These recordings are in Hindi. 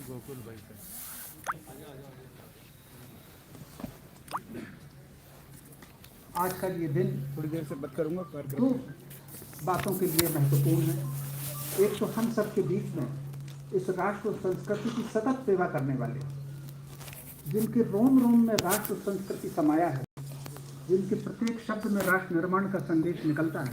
गोकुल भाई का आज का ये दिन थोड़ी देर से बात करूंगा। दो बातों के लिए महत्वपूर्ण है। एक तो हम सबके बीच में इस राष्ट्र और संस्कृति की सतत सेवा करने वाले, जिनके रोम रोम में राष्ट्र और संस्कृति समाया है, जिनके प्रत्येक शब्द में राष्ट्र निर्माण का संदेश निकलता है,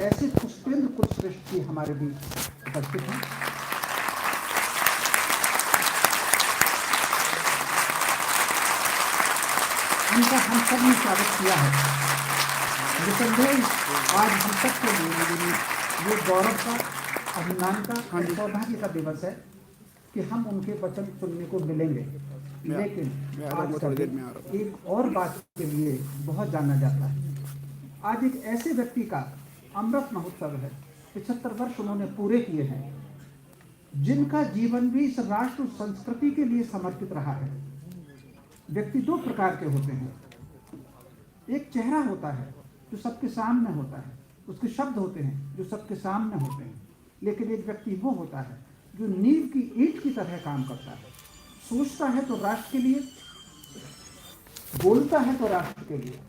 ऐसे पुष्पेंद्र कुलश्रेष्ठ जी हमारे बीच उपस्थित हैं। उनका हम सब ने स्वागत किया है। निसंदेह आज हम सब के लिए ये गौरव का, अभिमान का और सौभाग्य का दिवस है कि हम उनके वचन सुनने को मिलेंगे। लेकिन आज का दिन एक और बात के लिए बहुत जाना जाता है। आज एक ऐसे व्यक्ति का अमृत महोत्सव है। 75 वर्ष उन्होंने पूरे किए हैं, जिनका जीवन भी इस राष्ट्र संस्कृति के लिए समर्पित रहा है। व्यक्ति दो प्रकार के होते हैं। एक चेहरा होता है जो सबके सामने होता है, उसके शब्द होते हैं जो सबके सामने होते हैं। लेकिन एक व्यक्ति वो होता है जो नींव की ईंट की तरह काम करता है। सोचता है तो राष्ट्र के लिए, बोलता है तो राष्ट्र के लिए।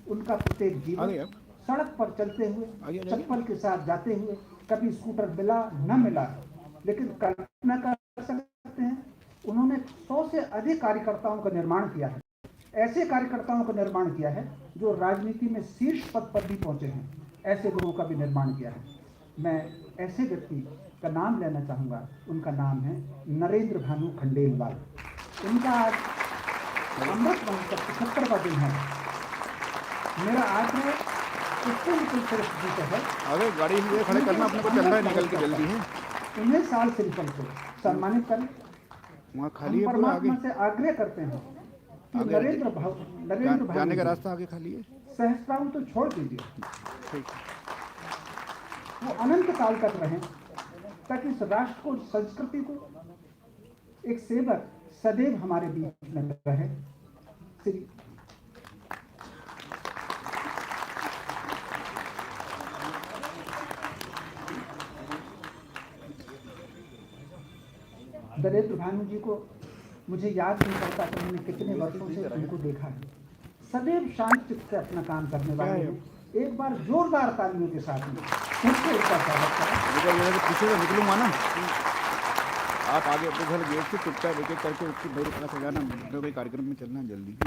उनका प्रत्येक जीवन सड़क पर चलते हुए, चप्पल के साथ जाते हुए, कभी स्कूटर मिला न मिला, लेकिन कल्पना कर सकते हैं उन्होंने 100 से अधिक कार्यकर्ताओं का निर्माण किया है। ऐसे कार्यकर्ताओं का निर्माण किया है जो राजनीति में शीर्ष पद पर भी पहुंचे हैं। ऐसे लोगों का भी निर्माण किया है। मैं ऐसे व्यक्ति का नाम लेना चाहूँगा। उनका नाम है नरेंद्र भानु खंडेलवाल। उनका आज अमृत महोत्सव 75वां दिन है। मेरा आग्रह पुष्पेंद्र जी का है, अरे गाड़ी में खड़े करना, अपने को चलना है, निकल के जल्दी है। उन्हें साल सिंपल को सम्मानित करें। वहाँ खाली है, परमात्मा से आग्रह करते हैं कि नरेंद्र जाने का रास्ता आगे खाली है। सहस्त्राम तो छोड़ दीजिए, ठीक, वो अनंत काल तक रहें, ताकि इस राष्ट्र को, संस्कृति को, एक सेवक सदैव हमारे बीच में रहे। श्री नरेंद्र भानु जी को मुझे याद नहीं पड़ता कि मैंने कितने वर्षों से उनको देखा है। सदैव शांत चित्त से अपना काम करने वाले हैं। एक बार जोरदार तालियों के साथ में फिर से उसका स्वागत करें। पीछे से निकलूंगा ना, आप आगे अपने घर गेट से चुपचाप एक एक करके उसकी मेरे पास सजाना, मेरे कोई कार्यक्रम में चलना है जल्दी।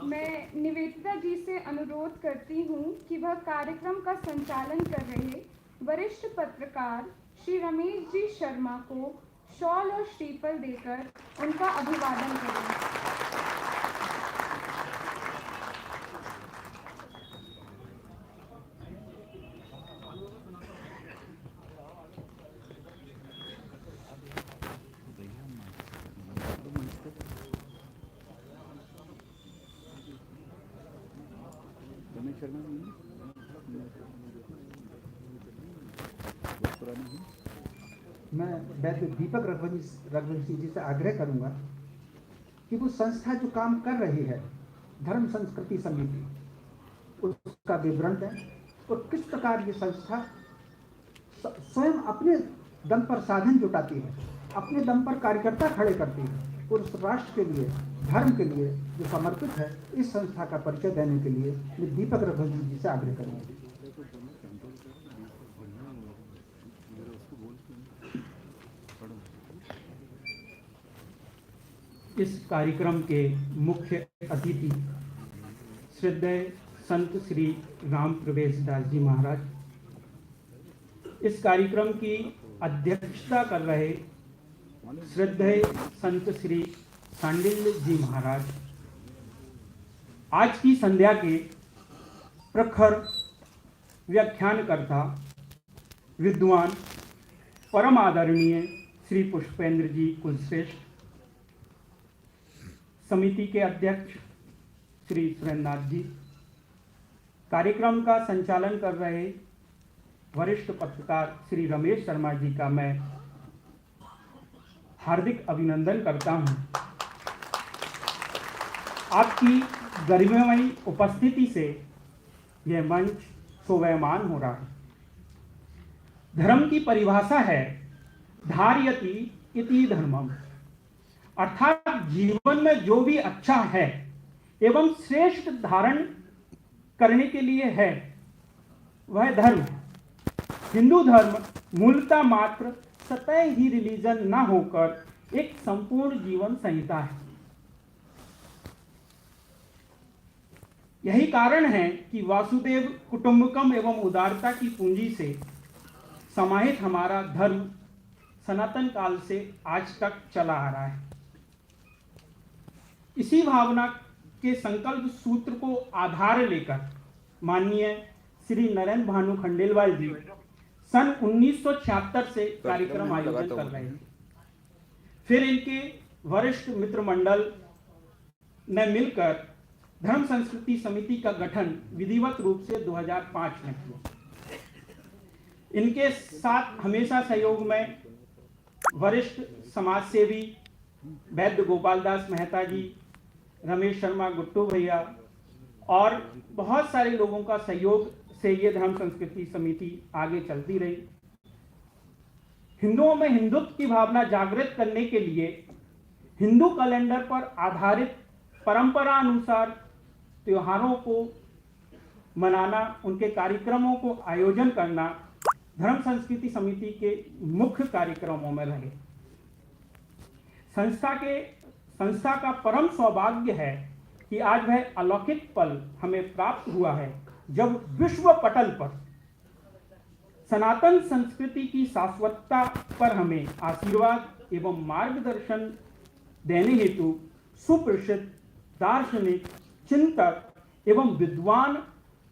मैं निवेदिता जी से अनुरोध करती हूँ कि वह कार्यक्रम का संचालन कर रहे वरिष्ठ पत्रकार श्री रमेश जी शर्मा को शॉल और श्रीफल देकर उनका अभिवादन करें। मैं वैद्य दीपक रघुवंशी जी से आग्रह करूंगा कि वो संस्था जो काम कर रही है, धर्म संस्कृति समिति, उसका विवरण दें और किस प्रकार ये संस्था स्वयं अपने दम पर साधन जुटाती है, अपने दम पर कार्यकर्ता खड़े करती है और उस राष्ट्र के लिए, धर्म के लिए जो समर्पित है, इस संस्था का परिचय देने के लिए मैं दीपक रघुवंशी जी से आग्रह करूंगा। इस कार्यक्रम के मुख्य अतिथि श्रद्धेय संत श्री राम प्रवेश दास जी महाराज, इस कार्यक्रम की अध्यक्षता कर रहे श्रद्धेय संत श्री सांडिल्य जी महाराज, आज की संध्या के प्रखर व्याख्यानकर्ता विद्वान परम आदरणीय श्री पुष्पेंद्र जी कुलश्रेष्ठ, समिति के अध्यक्ष श्री सुरेंद्रनाथ जी, कार्यक्रम का संचालन कर रहे वरिष्ठ पत्रकार श्री रमेश शर्मा जी का मैं हार्दिक अभिनंदन करता हूं। आपकी गरिमामयी उपस्थिति से यह मंच शोभायमान हो रहा है। धर्म की परिभाषा है धारयति इति धर्मम, अर्थात जीवन में जो भी अच्छा है एवं श्रेष्ठ धारण करने के लिए है वह धर्म है। हिंदू धर्म मूलतः मात्र सतह ही रिलीजन न होकर एक संपूर्ण जीवन संहिता है। यही कारण है कि वासुदेव कुटुंबकम एवं उदारता की पूंजी से समाहित हमारा धर्म सनातन काल से आज तक चला आ रहा है। इसी भावना के संकल्प सूत्र को आधार लेकर माननीय श्री नरेंद्र भानु खंडेलवाल जी सन 1976 से कार्यक्रम आयोजन कर रहे हैं। फिर इनके वरिष्ठ मित्र मंडल ने मिलकर धर्म संस्कृति समिति का गठन विधिवत रूप से 2005 में किया। इनके साथ हमेशा सहयोग में वरिष्ठ समाज सेवी वैद्य गोपाल दास मेहता जी, रमेश शर्मा गुट्टू भैया और बहुत सारे लोगों का सहयोग से ये धर्म संस्कृति समिति आगे चलती रही। हिंदुओं में हिंदुत्व की भावना जागृत करने के लिए हिंदू कैलेंडर पर आधारित परंपरा अनुसार त्योहारों को मनाना, उनके कार्यक्रमों को आयोजन करना धर्म संस्कृति समिति के मुख्य कार्यक्रमों में रहे। संस्था का परम सौभाग्य है कि आज वह अलौकिक पल हमें प्राप्त हुआ है जब विश्व पटल पर सनातन संस्कृति की शाश्वतता पर हमें आशीर्वाद एवं मार्गदर्शन देने हेतु सुप्रसिद्ध दार्शनिक, चिंतक एवं विद्वान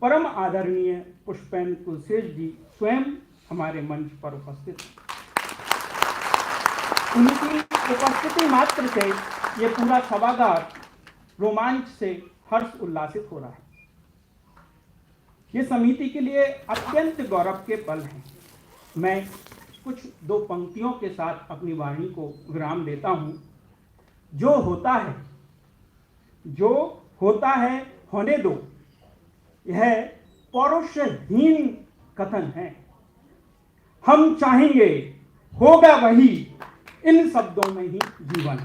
परम आदरणीय पुष्पेंद्र कुलश्रेष्ठ जी स्वयं हमारे मंच पर उपस्थित हैं। उनकी उपस्थिति मात्र से ये पूरा सभागार रोमांच से हर्ष उल्लासित हो रहा है। ये समिति के लिए अत्यंत गौरव के पल हैं। मैं कुछ दो पंक्तियों के साथ अपनी वाणी को विराम देता हूं। जो होता है होने दो, यह पौरुषहीन कथन है। हम चाहेंगे होगा वही, इन शब्दों में ही जीवन।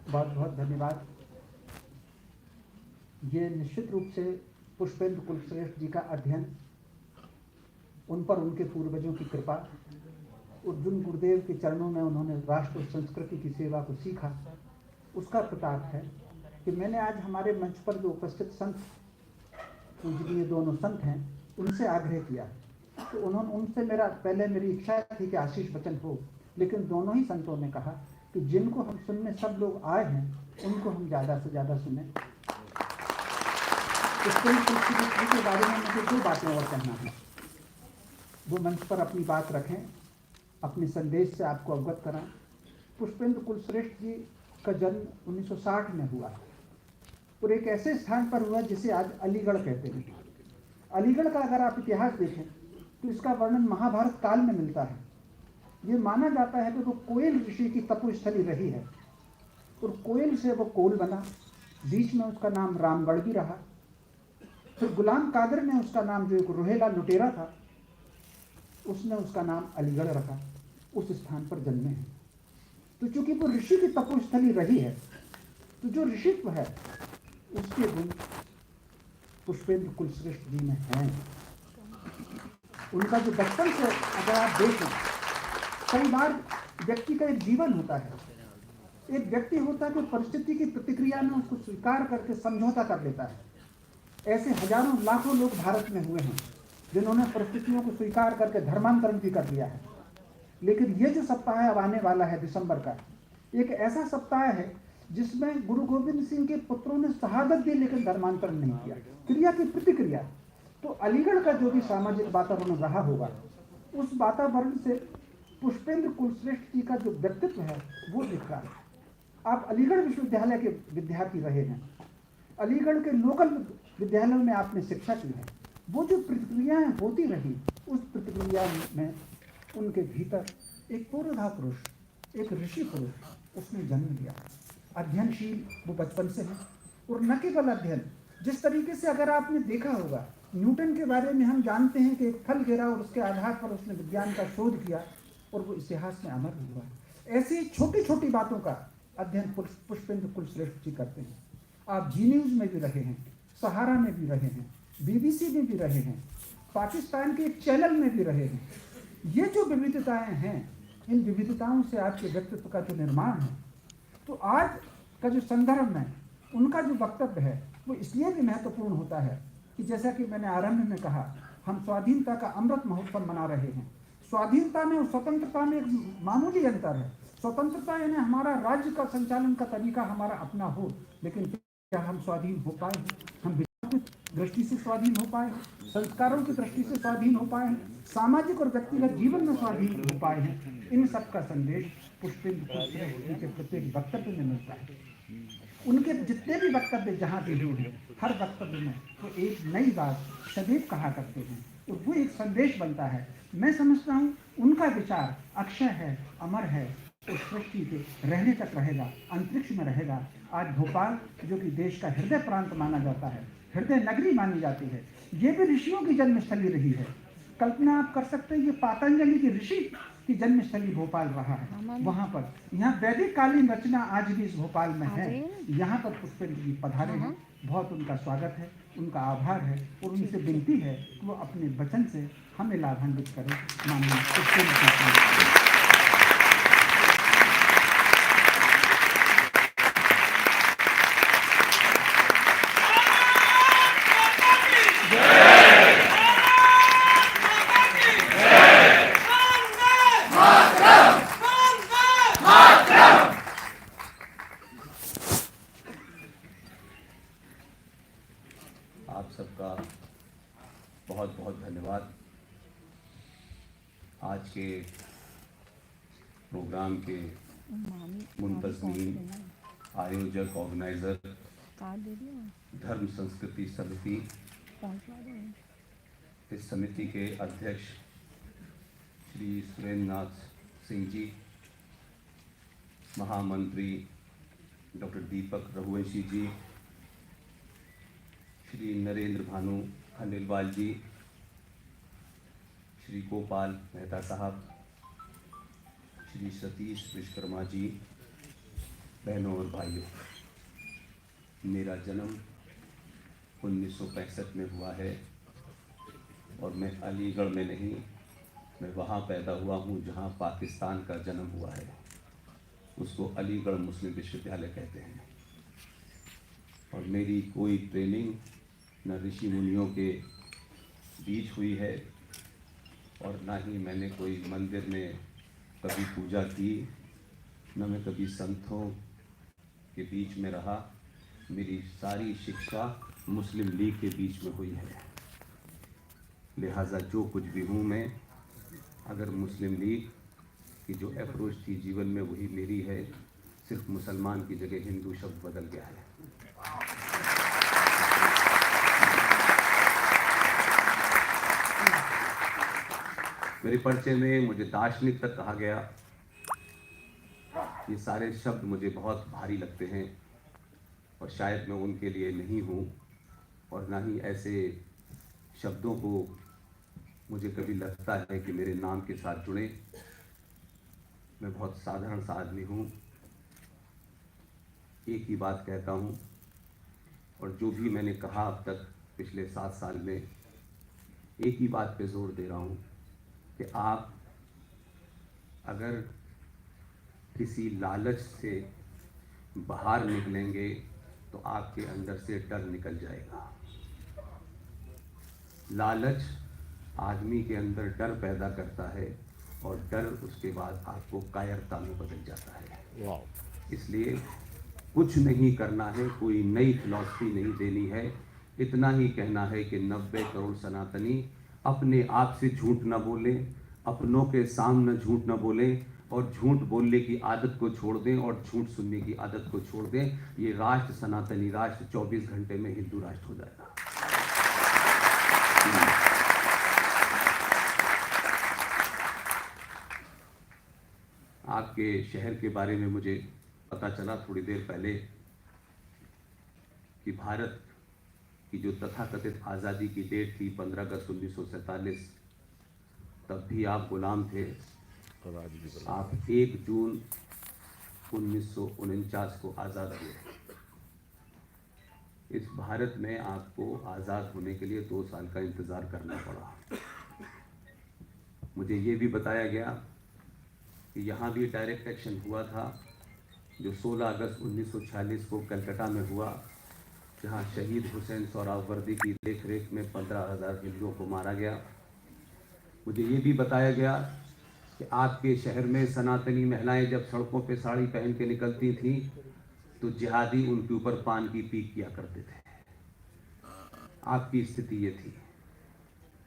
बहुत बहुत धन्यवाद। ये निश्चित रूप से पुष्पेंद्र कुलश्रेष्ठ जी का अध्ययन, उन पर उनके पूर्वजों की कृपा, अर्जुन गुरुदेव के चरणों में उन्होंने राष्ट्र संस्कृति की सेवा को सीखा, उसका प्रताप है कि मैंने आज हमारे मंच पर जो उपस्थित संत, पूजनीय दोनों संत हैं, उनसे आग्रह किया। तो उन्होंने उनसे मेरी इच्छा थी कि आशीष वचन हो, लेकिन दोनों ही संतों ने कहा कि जिनको हम सुनने सब लोग आए हैं उनको हम ज़्यादा से ज़्यादा सुने। पुष्पेंद्र कुलश्रेष्ठ के बारे में मुझे दो बातें और कहना है। वो मंच पर अपनी बात रखें, अपने संदेश से आपको अवगत कराएं। पुष्पेंद्र कुलश्रेष्ठ जी का जन्म 1960 में हुआ और एक ऐसे स्थान पर हुआ जिसे आज अलीगढ़ कहते हैं। अलीगढ़ का अगर आप इतिहास देखें तो इसका वर्णन महाभारत काल में मिलता है। ये माना जाता है कि वो कोयल ऋषि की तपोस्थली रही है और कोयल से वो कोल बना, बीच में उसका नाम रामगढ़ भी रहा। फिर गुलाम कादर ने उसका नाम, जो एक रोहेला लुटेरा था, उसने उसका नाम अलीगढ़ रखा, उस स्थान पर जन्मे हैं। तो चूंकि वो ऋषि की तपोस्थली रही है, तो जो ऋषित्व है उसके गुण पुष्पेंद्र कुलश्रेष्ठ जी में हैं। उनका जो बचपन से अगर आप देखें, कई बार व्यक्ति का एक जीवन होता है, एक व्यक्ति होता है कि परिस्थिति की प्रतिक्रिया में उसको स्वीकार करके समझौता कर लेता है। ऐसे हजारों लाखों लोग भारत में हुए हैं जिन्होंने परिस्थितियों को स्वीकार करके धर्मांतरण भी कर दिया है। लेकिन ये जो सप्ताह अब आने वाला है दिसंबर का, एक ऐसा सप्ताह है जिसमें गुरु गोविंद सिंह के पुत्रों ने शहादत दी लेकिन धर्मांतरण नहीं किया। क्रिया की प्रतिक्रिया, तो अलीगढ़ का जो भी सामाजिक वातावरण रहा होगा, उस वातावरण से पुष्पेंद्र कुलश्रेष्ठ जी का जो व्यक्तित्व है वो दिख रहा है। आप अलीगढ़ विश्वविद्यालय के विद्यार्थी रहे हैं, अलीगढ़ के लोकल विद्यालयों में आपने शिक्षा की है। वो जो प्रतिक्रियाएं होती रही, उस प्रतिक्रिया में उनके भीतर एक पूर्वधा पुरुष एक ऋषि पुरुष उसने जन्म लिया। अध्ययनशील वो बचपन से है, और न केवल अध्ययन, जिस तरीके से अगर आपने देखा होगा न्यूटन के बारे में हम जानते हैं कि एक फल गिरा और उसके आधार पर उसने विज्ञान का शोध किया और वो इतिहास में अमर हुआ। ऐसी छोटी छोटी बातों का अध्ययन पुष्पेंद्र कुलश्रेष्ठ जी करते हैं। आप जी न्यूज़ में भी रहे हैं, सहारा में भी रहे हैं, BBC में भी रहे हैं, पाकिस्तान के एक चैनल में भी रहे हैं। ये जो विविधताएं हैं, इन विविधताओं से आपके व्यक्तित्व का जो निर्माण है, तो आज का जो संदर्भ है, उनका जो वक्तव्य है, वो इसलिए भी महत्वपूर्ण होता है कि जैसा कि मैंने आरंभ में कहा, हम स्वाधीनता का अमृत महोत्सव मना रहे हैं। स्वाधीनता में और स्वतंत्रता में एक मामूली अंतर है। स्वतंत्रता यानी हमारा राज्य का संचालन का तरीका हमारा अपना हो, लेकिन क्या हम स्वाधीन हो पाए? हम विचार की दृष्टि से स्वाधीन हो पाए, संस्कारों की दृष्टि से स्वाधीन हो पाए, सामाजिक और व्यक्तिगत जीवन में स्वाधीन हो पाए हैं? इन सब का संदेश पुष्पेंद्र कुलश्रेष्ठ जी के प्रत्येक वक्तव्य में मिलता है। उनके जितने भी वक्तव्य जहाँ भी हुए हैं, हर वक्तव्य में वो एक नई बात सदैव कहा करते हैं और वो एक संदेश बनता है। मैं समझता हूँ उनका विचार अक्षय है, अमर है, उस सृष्टि के रहने तक रहेगा, अंतरिक्ष में रहेगा। आज भोपाल जो कि देश का हृदय प्रांत माना जाता है, हृदय नगरी मानी जाती है, ये भी ऋषियों की जन्मस्थली रही है। कल्पना आप कर सकते हैं, ये पातंजलि की ऋषि की जन्मस्थली भोपाल रहा है। वहाँ पर यहाँ वैदिक कालीन रचना आज भी इस भोपाल में है। यहाँ पर पुष्पेंद्र जी पधारे हैं, बहुत उनका स्वागत है, उनका आभार है और उनसे विनती है कि वो अपने वचन से हमें लाभान्वित करें। माननीय पुष्पेंद्र जी। आप सबका बहुत बहुत धन्यवाद। आज के प्रोग्राम के मुंतज़मीन, आयोजक, ऑर्गेनाइज़र, धर्म संस्कृति समिति, इस समिति के अध्यक्ष श्री सुरेंद्र नाथ सिंह जी, महामंत्री डॉक्टर दीपक रघुवंशी जी, श्री नरेंद्र भानु खंडेलवाल जी, श्री गोपाल मेहता साहब, श्री सतीश विश्वकर्मा जी, बहनों और भाइयों, मेरा जन्म 1965 में हुआ है और मैं अलीगढ़ में नहीं, मैं वहाँ पैदा हुआ हूँ जहाँ पाकिस्तान का जन्म हुआ है। उसको अलीगढ़ मुस्लिम विश्वविद्यालय कहते हैं। और मेरी कोई ट्रेनिंग न ऋषि मुनियों के बीच हुई है और ना ही मैंने कोई मंदिर में कभी पूजा की, न मैं कभी संतों के बीच में रहा। मेरी सारी शिक्षा मुस्लिम लीग के बीच में हुई है। लिहाजा जो कुछ भी हूँ मैं, अगर मुस्लिम लीग की जो अप्रोच थी जीवन में वही मेरी है। सिर्फ मुसलमान की जगह हिंदू शब्द बदल गया है। मेरे परिचय में मुझे दार्शनिक तक कहा गया। ये सारे शब्द मुझे बहुत भारी लगते हैं और शायद मैं उनके लिए नहीं हूँ और ना ही ऐसे शब्दों को मुझे कभी लगता है कि मेरे नाम के साथ जुड़े। मैं बहुत साधारण सा आदमी हूँ, एक ही बात कहता हूँ और जो भी मैंने कहा अब तक पिछले 7 साल में, एक ही बात पे जोर दे रहा हूँ कि आप अगर किसी लालच से बाहर निकलेंगे तो आपके अंदर से डर निकल जाएगा। लालच आदमी के अंदर डर पैदा करता है और डर उसके बाद आपको कायरता में बदल जाता है। इसलिए कुछ नहीं करना है, कोई नई फिलॉसफी नहीं देनी है। इतना ही कहना है कि 90 करोड़ सनातनी अपने आप से झूठ न बोलें, अपनों के सामने झूठ न बोलें और झूठ बोलने की आदत को छोड़ दें और झूठ सुनने की आदत को छोड़ दें। ये राष्ट्र, सनातनी राष्ट्र 24 घंटे में हिंदू राष्ट्र हो जाएगा। आपके शहर के बारे में मुझे पता चला थोड़ी देर पहले कि भारत की जो तथाकथित आज़ादी की डेट थी 15 अगस्त 1947, तब भी आप गुलाम थे। आप 1 जून 1949 को आज़ाद हुए। इस भारत में आपको आज़ाद होने के लिए 2 साल का इंतज़ार करना पड़ा। मुझे ये भी बताया गया कि यहाँ भी डायरेक्ट एक्शन हुआ था, जो 16 अगस्त 1946 को कलकत्ता में हुआ, जहाँ शहीद हुसैन सोहरावर्दी की देखरेख में 15,000 हिंदुओं को मारा गया। मुझे ये भी बताया गया कि आपके शहर में सनातनी महिलाएं जब सड़कों पे साड़ी पहन के निकलती थीं तो जिहादी उनके ऊपर पान की पीक किया करते थे। आपकी स्थिति ये थी।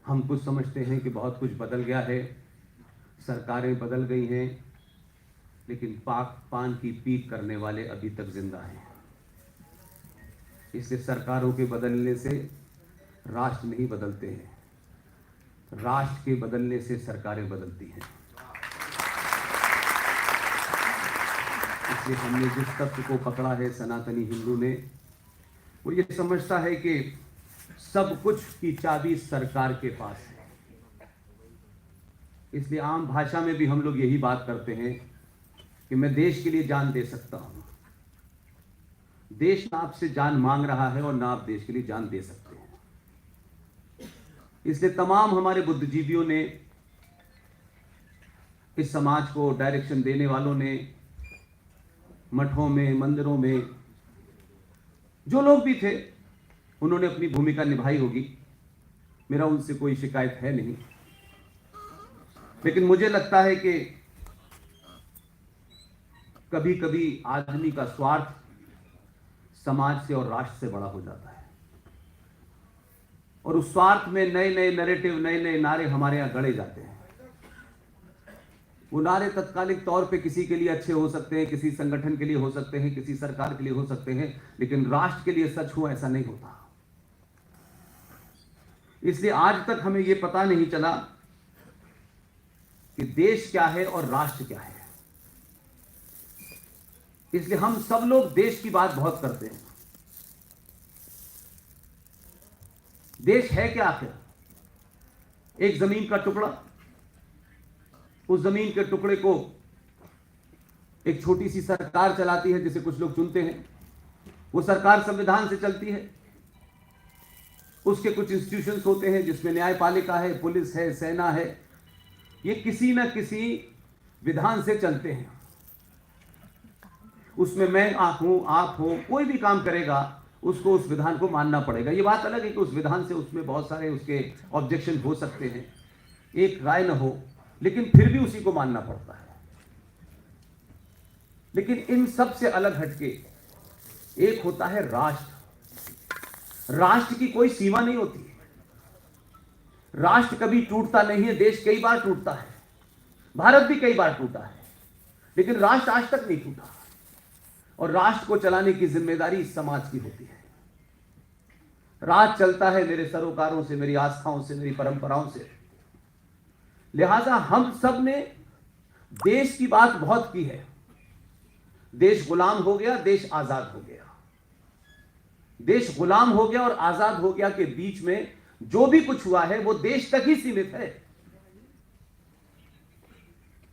हम कुछ समझते हैं कि बहुत कुछ बदल गया है, सरकारें बदल गई हैं, लेकिन पान की पीक करने वाले अभी तक जिंदा हैं। इसलिए सरकारों के बदलने से राष्ट्र नहीं बदलते हैं, राष्ट्र के बदलने से सरकारें बदलती हैं। इसलिए हमने जिस तत्व को पकड़ा है सनातनी हिंदू ने, वो ये समझता है कि सब कुछ की चाबी सरकार के पास है। इसलिए आम भाषा में भी हम लोग यही बात करते हैं कि मैं देश के लिए जान दे सकता हूं। देश ना आपसे जान मांग रहा है और ना आप देश के लिए जान दे सकते हैं। इसलिए तमाम हमारे बुद्धिजीवियों ने, इस समाज को डायरेक्शन देने वालों ने, मठों में, मंदिरों में जो लोग भी थे, उन्होंने अपनी भूमिका निभाई होगी। मेरा उनसे कोई शिकायत है नहीं, लेकिन मुझे लगता है कि कभी कभी आदमी का स्वार्थ समाज से और राष्ट्र से बड़ा हो जाता है, और उस स्वार्थ में नए नए नैरेटिव, नए नए नारे हमारे यहां गढ़े जाते हैं। वो नारे तत्कालिक तौर पे किसी के लिए अच्छे हो सकते हैं, किसी संगठन के लिए हो सकते हैं, किसी सरकार के लिए हो सकते हैं, लेकिन राष्ट्र के लिए सच हो ऐसा नहीं होता। इसलिए आज तक हमें यह पता नहीं चला कि देश क्या है और राष्ट्र क्या है। इसलिए हम सब लोग देश की बात बहुत करते हैं। देश है क्या आखिर? एक जमीन का टुकड़ा। उस जमीन के टुकड़े को एक छोटी सी सरकार चलाती है, जिसे कुछ लोग चुनते हैं। वो सरकार संविधान से चलती है। उसके कुछ इंस्टीट्यूशंस होते हैं जिसमें न्यायपालिका है, पुलिस है, सेना है। ये किसी न किसी विधान से चलते हैं। उसमें मैं हूं, आप हो, कोई भी काम करेगा उसको उस विधान को मानना पड़ेगा। ये बात अलग है कि उस विधान से उसमें बहुत सारे उसके ऑब्जेक्शन हो सकते हैं, एक राय न हो, लेकिन फिर भी उसी को मानना पड़ता है। लेकिन इन सब से अलग हटके एक होता है राष्ट्र। राष्ट्र की कोई सीमा नहीं होती। राष्ट्र कभी टूटता नहीं है। देश कई बार टूटता है, भारत भी कई बार टूटा है, लेकिन राष्ट्र आज तक नहीं टूटा। और राष्ट्र को चलाने की जिम्मेदारी इस समाज की होती है। राज चलता है मेरे सरोकारों से, मेरी आस्थाओं से, मेरी परंपराओं से। लिहाजा हम सब ने देश की बात बहुत की है। देश गुलाम हो गया, देश आजाद हो गया। देश गुलाम हो गया और आजाद हो गया के बीच में जो भी कुछ हुआ है वो देश तक ही सीमित है।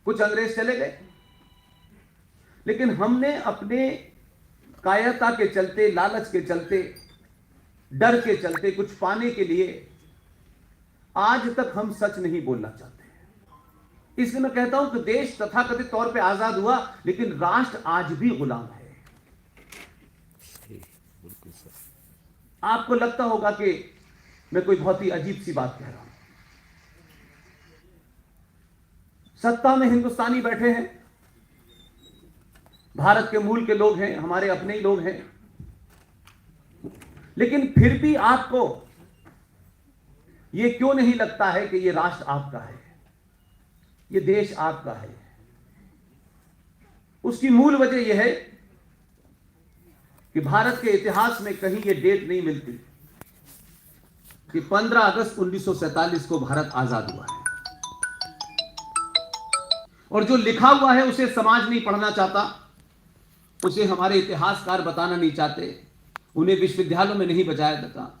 कुछ अंग्रेज चले गए, लेकिन हमने अपने कायरता के चलते, लालच के चलते, डर के चलते, कुछ पाने के लिए आज तक हम सच नहीं बोलना चाहते। इसलिए मैं कहता हूं कि देश तथाकथित तौर पे आजाद हुआ, लेकिन राष्ट्र आज भी गुलाम है। आपको लगता होगा कि मैं कोई बहुत ही अजीब सी बात कह रहा हूं। सत्ता में हिंदुस्तानी बैठे हैं, भारत के मूल के लोग हैं, हमारे अपने ही लोग हैं, लेकिन फिर भी आपको यह क्यों नहीं लगता है कि यह राष्ट्र आपका है, यह देश आपका है? उसकी मूल वजह यह है कि भारत के इतिहास में कहीं यह डेट नहीं मिलती कि 15 अगस्त 1947 को भारत आजाद हुआ है। और जो लिखा हुआ है उसे समाज नहीं पढ़ना चाहता, उसे हमारे इतिहासकार बताना नहीं चाहते, उन्हें विश्वविद्यालयों में नहीं बचाया जाता।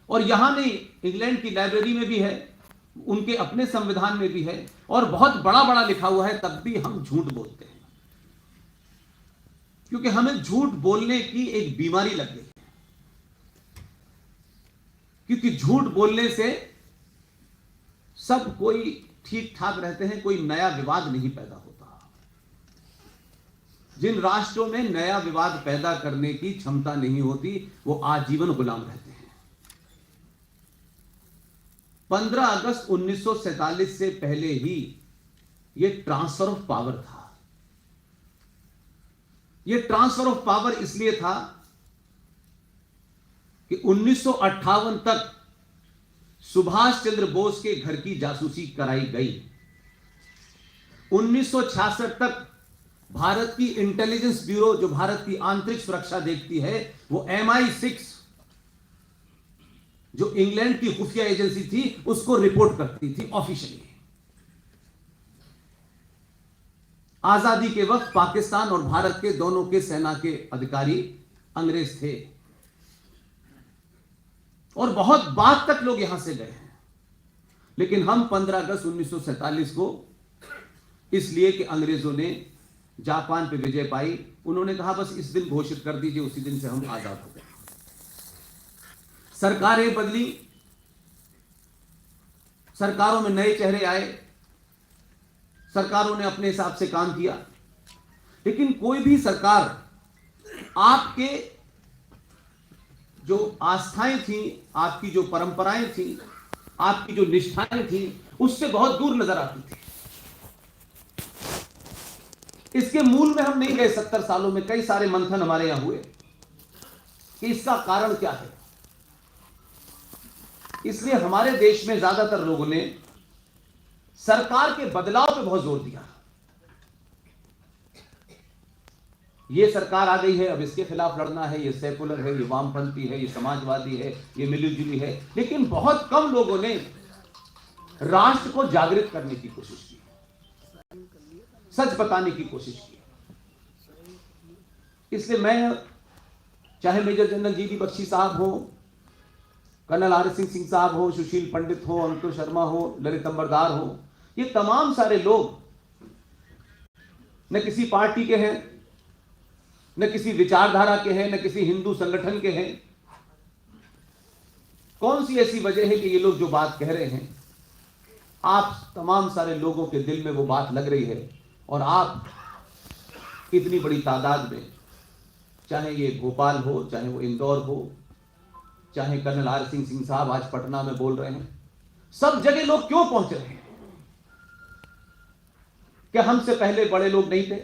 और यहां नहीं, इंग्लैंड की लाइब्रेरी में भी है, उनके अपने संविधान में भी है, और बहुत बड़ा बड़ा लिखा हुआ है, तब भी हम झूठ बोलते हैं, क्योंकि हमें झूठ बोलने की एक बीमारी लग गई है। क्योंकि झूठ बोलने से सब कोई ठीक ठाक रहते हैं, कोई नया विवाद नहीं पैदा होता। जिन राष्ट्रों में नया विवाद पैदा करने की क्षमता नहीं होती, वो आजीवन गुलाम रहते हैं। 15 अगस्त 1947 से पहले ही ये ट्रांसफर ऑफ पावर था। ये ट्रांसफर ऑफ पावर इसलिए था कि 1958 तक सुभाष चंद्र बोस के घर की जासूसी कराई गई। 1966 तक भारत की इंटेलिजेंस ब्यूरो, जो भारत की आंतरिक सुरक्षा देखती है, वो MI6, जो इंग्लैंड की खुफिया एजेंसी थी, उसको रिपोर्ट करती थी ऑफिशियली। आजादी के वक्त पाकिस्तान और भारत के दोनों के सेना के अधिकारी अंग्रेज थे, और बहुत बाद तक लोग यहां से गए हैं। लेकिन हम 15 अगस्त 1947 को, इसलिए कि अंग्रेजों ने जापान पे विजय पाई, उन्होंने कहा बस इस दिन घोषित कर दीजिए, उसी दिन से हम आजाद हो गए। सरकारें बदली, सरकारों में नए चेहरे आए, सरकारों ने अपने हिसाब से काम किया, लेकिन कोई भी सरकार आपके जो आस्थाएं थी, आपकी जो परंपराएं थी, आपकी जो निष्ठाएं थी, उससे बहुत दूर नजर आती थी। इसके मूल में हम नहीं गए। 70 सालों में कई सारे मंथन हमारे यहां हुए कि इसका कारण क्या है। इसलिए हमारे देश में ज्यादातर लोगों ने सरकार के बदलाव पे बहुत जोर दिया। ये सरकार आ गई है, अब इसके खिलाफ लड़ना है, ये सेकुलर है, ये वामपंथी है, ये समाजवादी है, ये मिलीजुली है। लेकिन बहुत कम लोगों ने राष्ट्र को जागृत करने की कोशिश की, सच बताने की कोशिश की। इसलिए मैं, चाहे मेजर जनरल जीडी बख्शी साहब हो, कर्नल RS सिंह साहब हो, सुशील पंडित हो, अंकुर शर्मा हो, ललित अंबरदार हो, ये तमाम सारे लोग न किसी पार्टी के हैं, न किसी विचारधारा के हैं, न किसी हिंदू संगठन के हैं। कौन सी ऐसी वजह है कि ये लोग जो बात कह रहे हैं, आप तमाम सारे लोगों के दिल में वो बात लग रही है, और आप इतनी बड़ी तादाद में, चाहे ये भोपाल हो, चाहे वो इंदौर हो, चाहे कर्नल RS सिंह साहब आज पटना में बोल रहे हैं, सब जगह लोग क्यों पहुंच रहे हैं? क्या हमसे पहले बड़े लोग नहीं थे?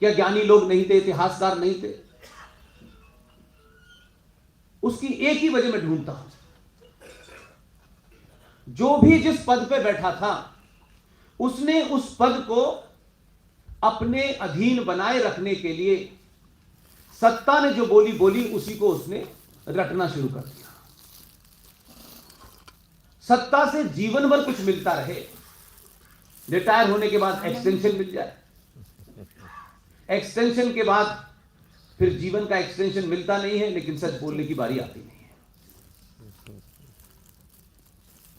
क्या ज्ञानी लोग नहीं थे, इतिहासकार नहीं थे? उसकी एक ही वजह मैं ढूंढता हूं। जो भी जिस पद पे बैठा था, उसने उस पद को अपने अधीन बनाए रखने के लिए सत्ता ने जो बोली बोली, उसी को उसने रटना शुरू कर दिया। सत्ता से जीवन भर कुछ मिलता रहे, रिटायर होने के बाद एक्सटेंशन मिल जाए, एक्सटेंशन के बाद फिर जीवन का एक्सटेंशन मिलता नहीं है, लेकिन सच बोलने की बारी आती नहीं है।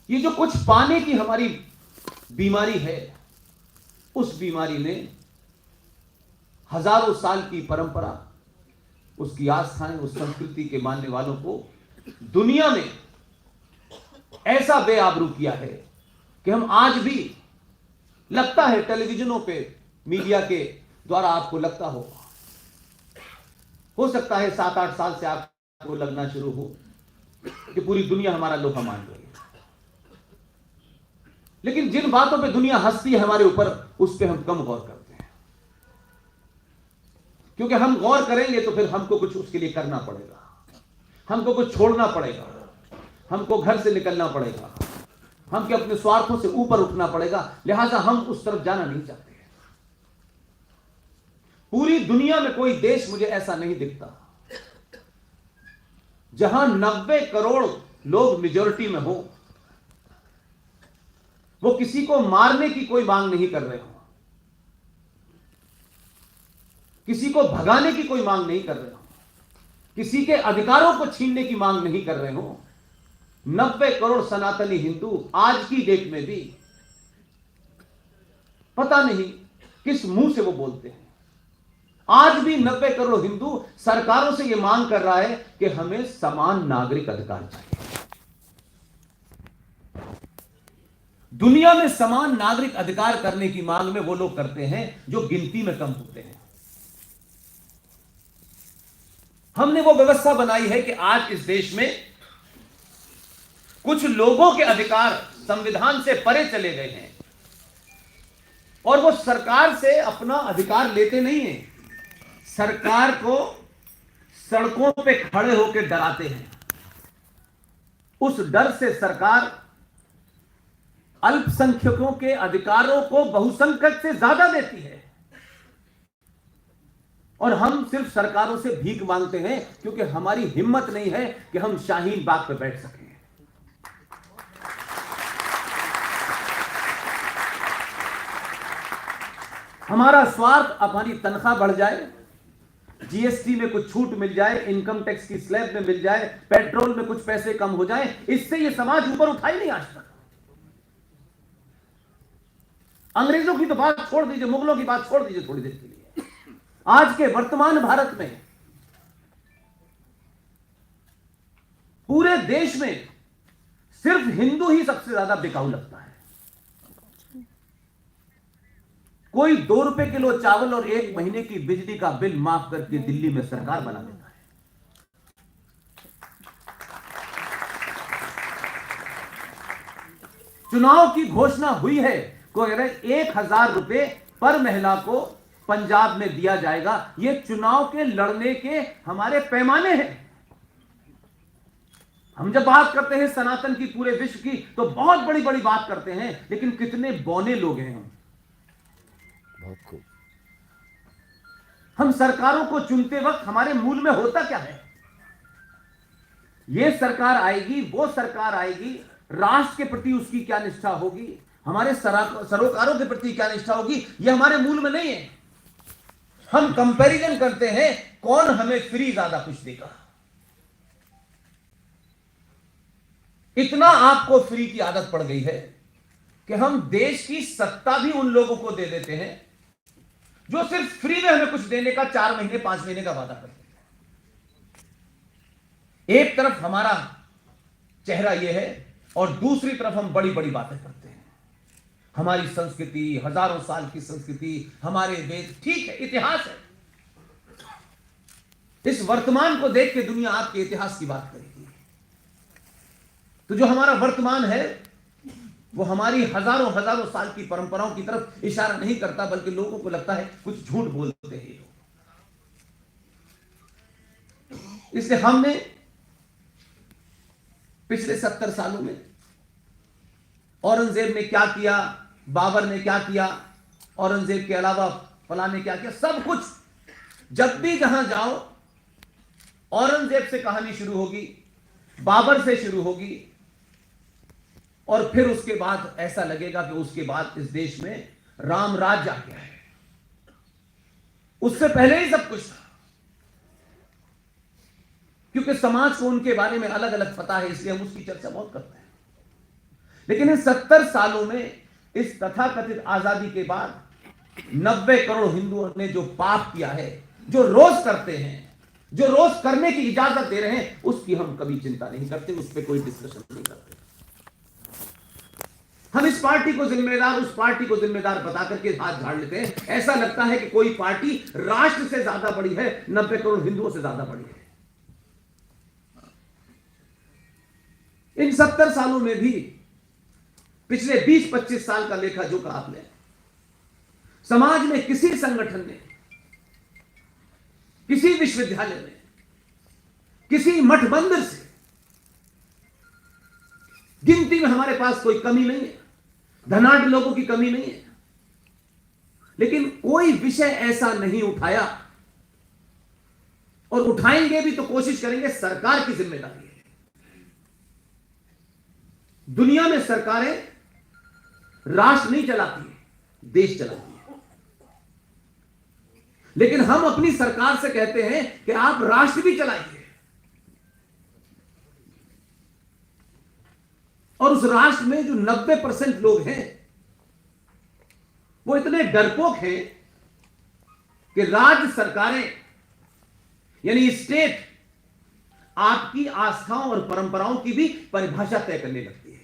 ये जो कुछ पाने की हमारी बीमारी है, उस बीमारी ने हजारों साल की परंपरा, उसकी आस्थाएं, उस संस्कृति के मानने वालों को दुनिया में ऐसा बेआबरू किया है कि हम आज भी, लगता है टेलीविजनों पे, मीडिया के द्वारा आपको लगता हो सकता है 7-8 साल से आपको लगना शुरू हो कि पूरी दुनिया हमारा लोहा मान रही है। लेकिन जिन बातों पे दुनिया हंसती है हमारे ऊपर, उस पे हम कम गौर करते हैं, क्योंकि हम गौर करेंगे तो फिर हमको कुछ उसके लिए करना पड़ेगा, हमको कुछ छोड़ना पड़ेगा, हमको घर से निकलना पड़ेगा, हमको अपने स्वार्थों से ऊपर उठना पड़ेगा। लिहाजा हम उस तरफ जाना नहीं चाहते। पूरी दुनिया में कोई देश मुझे ऐसा नहीं दिखता जहां 90 करोड़ लोग मेजॉरिटी में हो, वो किसी को मारने की कोई मांग नहीं कर रहे हो, किसी को भगाने की कोई मांग नहीं कर रहे हो, किसी के अधिकारों को छीनने की मांग नहीं कर रहे हो। 90 करोड़ सनातनी हिंदू आज की डेट में भी पता नहीं किस मुंह से वो बोलते हैं। आज भी 90 करोड़ हिंदू सरकारों से यह मांग कर रहा है कि हमें समान नागरिक अधिकार चाहिए। दुनिया में समान नागरिक अधिकार करने की मांग में वो लोग करते हैं जो गिनती में कम होते हैं। हमने वो व्यवस्था बनाई है कि आज इस देश में कुछ लोगों के अधिकार संविधान से परे चले गए हैं और वो सरकार से अपना अधिकार लेते नहीं हैं, सरकार को सड़कों पे खड़े होकर डराते हैं। उस डर से सरकार अल्पसंख्यकों के अधिकारों को बहुसंख्यक से ज्यादा देती है और हम सिर्फ सरकारों से भीख मांगते हैं क्योंकि हमारी हिम्मत नहीं है कि हम शाहीन बाग पर बैठ सकें। हमारा स्वार्थ हमारी तनख्वाह बढ़ जाए, जीएसटी में कुछ छूट मिल जाए, इनकम टैक्स की स्लैब में मिल जाए, पेट्रोल में कुछ पैसे कम हो जाए, इससे यह समाज ऊपर उठा ही नहीं आज तक। अंग्रेजों की तो बात छोड़ दीजिए, मुगलों की बात छोड़ दीजिए थोड़ी देर के लिए। आज के वर्तमान भारत में पूरे देश में सिर्फ हिंदू ही सबसे ज्यादा बिकाऊ लगता है। कोई 2 रुपए किलो चावल और 1 महीने की बिजली का बिल माफ करके दिल्ली में सरकार बना देता है। चुनाव की घोषणा हुई है, कोई 1000 रुपए पर महिला को पंजाब में दिया जाएगा। ये चुनाव के लड़ने के हमारे पैमाने हैं। हम जब बात करते हैं सनातन की पूरे विश्व की तो बहुत बड़ी बड़ी बात करते हैं, लेकिन कितने बौने लोग हैं हम सरकारों को चुनते वक्त हमारे मूल में होता क्या है? यह सरकार आएगी, वो सरकार आएगी, राष्ट्र के प्रति उसकी क्या निष्ठा होगी, हमारे सरोकारों के प्रति क्या निष्ठा होगी, यह हमारे मूल में नहीं है। हम कंपैरिजन करते हैं कौन हमें फ्री ज्यादा कुछ देगा। इतना आपको फ्री की आदत पड़ गई है कि हम देश की सत्ता भी उन लोगों को दे देते हैं जो सिर्फ फ्री में हमें कुछ देने का 4 महीने 5 महीने का वादा करते हैं। एक तरफ हमारा चेहरा यह है और दूसरी तरफ हम बड़ी बड़ी बातें करते हैं। हमारी संस्कृति, हजारों साल की संस्कृति, हमारे वेद, ठीक है, इतिहास है। इस वर्तमान को देख के दुनिया आपके इतिहास की बात करेगी। तो जो हमारा वर्तमान है वो हमारी हजारों हजारों साल की परंपराओं की तरफ इशारा नहीं करता, बल्कि लोगों को लगता है कुछ झूठ बोलते हैं लोग। इसलिए हमने पिछले 70 सालों में औरंगजेब ने क्या किया, बाबर ने क्या किया, औरंगजेब के अलावा फलां ने क्या किया, सब कुछ जब भी जहां जाओ औरंगजेब से कहानी शुरू होगी, बाबर से शुरू होगी और फिर उसके बाद ऐसा लगेगा कि उसके बाद इस देश में राम राज्य आ गया है। उससे पहले ही सब कुछ था, क्योंकि समाज को उनके बारे में अलग अलग पता है, इसलिए हम उसकी चर्चा बहुत करते हैं। लेकिन इन 70 सालों में इस तथाकथित आजादी के बाद 90 करोड़ हिंदुओं ने जो पाप किया है, जो रोज करते हैं, जो रोज करने की इजाजत दे रहे हैं, उसकी हम कभी चिंता नहीं करते, उस पर कोई डिस्कशन नहीं करते। हम इस पार्टी को जिम्मेदार, उस पार्टी को जिम्मेदार बता करके हाथ झाड़ लेते हैं। ऐसा लगता है कि कोई पार्टी राष्ट्र से ज्यादा बड़ी है, 90 करोड़ हिंदुओं से ज्यादा बड़ी है। इन 70 सालों में भी पिछले 20-25 साल का लेखा जोखा आप लें, समाज में किसी संगठन ने, किसी विश्वविद्यालय में, किसी मठ मंदिर से गिनती में हमारे पास कोई कमी नहीं है, धनाढ्य लोगों की कमी नहीं है, लेकिन कोई विषय ऐसा नहीं उठाया और उठाएंगे भी तो कोशिश करेंगे सरकार की जिम्मेदारी है। दुनिया में सरकारें राष्ट्र नहीं चलाती है, देश चलाती है। लेकिन हम अपनी सरकार से कहते हैं कि आप राष्ट्र भी चलाइए, और उस राष्ट्र में जो 90% लोग हैं वो इतने डरपोक हैं कि राज्य सरकारें यानी स्टेट आपकी आस्थाओं और परंपराओं की भी परिभाषा तय करने लगती है।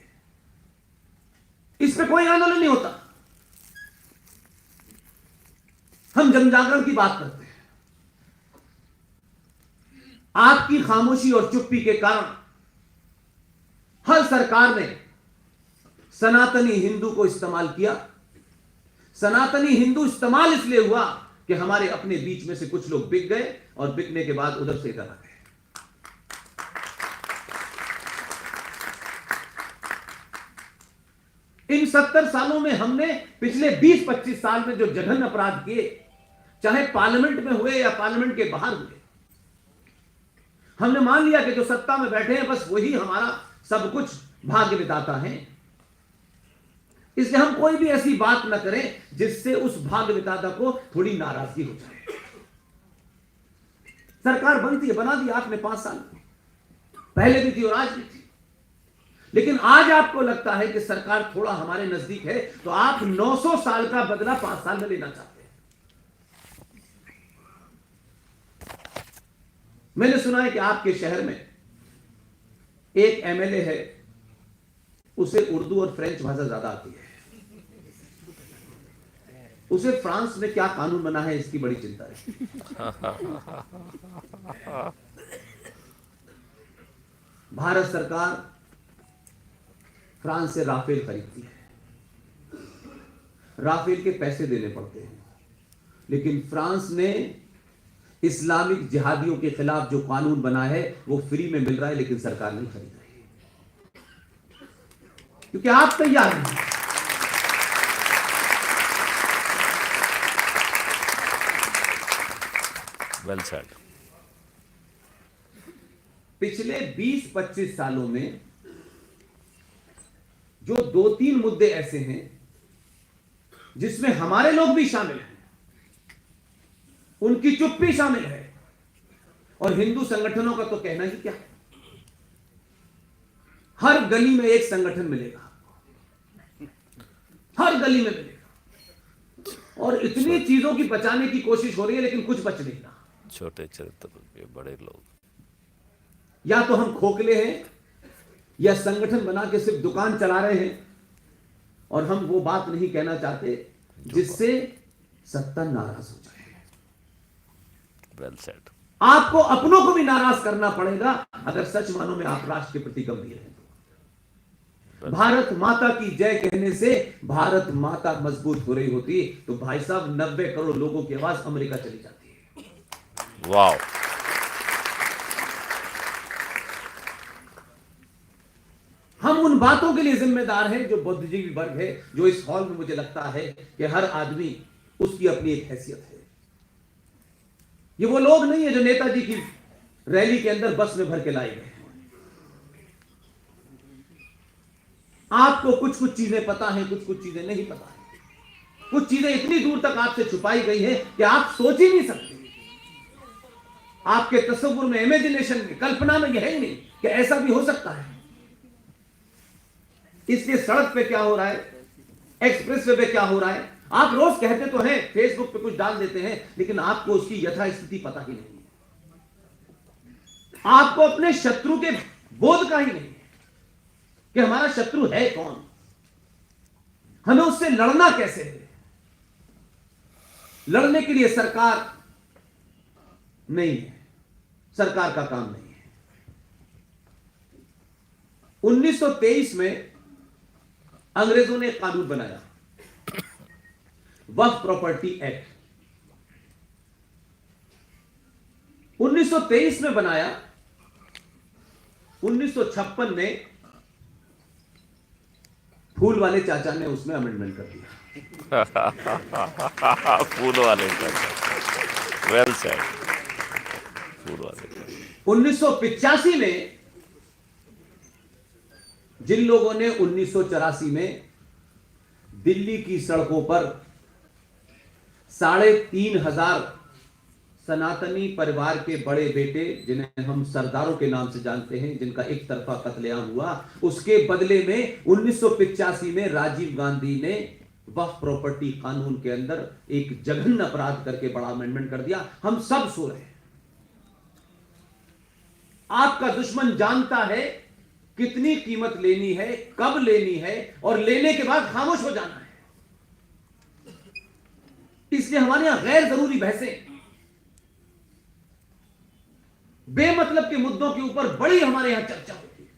इस पे कोई आंदोलन नहीं होता। हम जनजागरण की बात करते हैं। आपकी खामोशी और चुप्पी के कारण हर सरकार ने सनातनी हिंदू को इस्तेमाल किया। सनातनी हिंदू इस्तेमाल इसलिए हुआ कि हमारे अपने बीच में से कुछ लोग बिक गए और बिकने के बाद उधर से इधर आ गए। इन 70 सालों में हमने पिछले 20-25 साल में जो जघन्य अपराध किए, चाहे पार्लियामेंट में हुए या पार्लियामेंट के बाहर हुए, हमने मान लिया कि जो सत्ता में बैठे हैं बस वही हमारा सब कुछ भाग्य विधाता है। इसलिए हम कोई भी ऐसी बात न करें जिससे उस भाग्य विधाता को थोड़ी नाराजगी हो जाए। सरकार बनती है, बना दी आपने 5 साल पहले भी थी और आज भी थी। लेकिन आज आपको लगता है कि सरकार थोड़ा हमारे नजदीक है तो आप 900 साल का बदला 5 साल में लेना चाहते हैं। मैंने सुना है कि आपके शहर में एक एमएलए है, उसे उर्दू और फ्रेंच भाषा ज्यादा आती है। उसे फ्रांस में क्या कानून बना है इसकी बड़ी चिंता है। भारत सरकार फ्रांस से राफेल खरीदती है, राफेल के पैसे देने पड़ते हैं, लेकिन फ्रांस ने इस्लामिक जिहादियों के खिलाफ जो कानून बना है वो फ्री में मिल रहा है, लेकिन सरकार नहीं खरीद रही क्योंकि आप तैयार नहीं। Well said. पिछले 20-25 सालों में जो 2-3 मुद्दे ऐसे हैं जिसमें हमारे लोग भी शामिल हैं, उनकी चुप्पी शामिल है, और हिंदू संगठनों का तो कहना ही क्या। हर गली में एक संगठन मिलेगा, हर गली में मिलेगा, और इतनी चीजों की बचाने की कोशिश हो रही है लेकिन कुछ बच नहीं रहा। छोटे चरित्र के बड़े लोग, या तो हम खोखले हैं या संगठन बना के सिर्फ दुकान चला रहे हैं, और हम वो बात नहीं कहना चाहते जिससे सत्ता नाराज हो जाए। Well said. आपको अपनों को भी नाराज करना पड़ेगा अगर सच मानो में आप राष्ट्र के प्रति गंभीर हैं। भारत माता की जय कहने से भारत माता मजबूत हो रही होती तो भाई साहब 90 करोड़ लोगों की आवाज अमेरिका चली जाती है। वाह। हम उन बातों के लिए जिम्मेदार हैं जो बुद्धिजीवी वर्ग है, जो इस हॉल में मुझे लगता है कि हर आदमी उसकी अपनी एक हैसियत है। ये वो लोग नहीं है जो नेताजी की रैली के अंदर बस में भर के लाए गए। आपको कुछ कुछ चीजें पता है, कुछ कुछ चीजें नहीं पता है। कुछ चीजें इतनी दूर तक आपसे छुपाई गई है कि आप सोच ही नहीं सकते। आपके तस्वुर में, इमेजिनेशन में, कल्पना में यह है नहीं कि ऐसा भी हो सकता है। इसलिए सड़क पे क्या हो रहा है, एक्सप्रेस वे पे क्या हो रहा है, आप रोज कहते तो हैं, फेसबुक पे कुछ डाल देते हैं, लेकिन आपको उसकी यथास्थिति पता ही नहीं है। आपको अपने शत्रु के बोध का ही नहीं है कि हमारा शत्रु है कौन, हमें उससे लड़ना कैसे है। लड़ने के लिए सरकार नहीं है, सरकार का काम नहीं है। 1923 में अंग्रेजों ने एक कानून बनाया, वक्फ प्रॉपर्टी एक्ट। 1923 में बनाया, 1956 में फूल वाले चाचा ने उसमें अमेंडमेंट कर दिया। फूल वाले चाचा, वेल सेड। फूल वाले चाचा। 1985 में जिन लोगों ने 1984 में दिल्ली की सड़कों पर 3,500 सनातनी परिवार के बड़े बेटे, जिन्हें हम सरदारों के नाम से जानते हैं, जिनका एक तरफा कत्लेआम हुआ, उसके बदले में 1985 में राजीव गांधी ने वक्फ प्रॉपर्टी कानून के अंदर एक जघन्य अपराध करके बड़ा अमेंडमेंट कर दिया। हम सब सो रहे हैं। आपका दुश्मन जानता है कितनी कीमत लेनी है, कब लेनी है, और लेने के बाद खामोश हो जाना है। इसलिए हमारे यहां गैर जरूरी बहसें, बेमतलब के मुद्दों के ऊपर बड़ी हमारे यहां चर्चा होती है।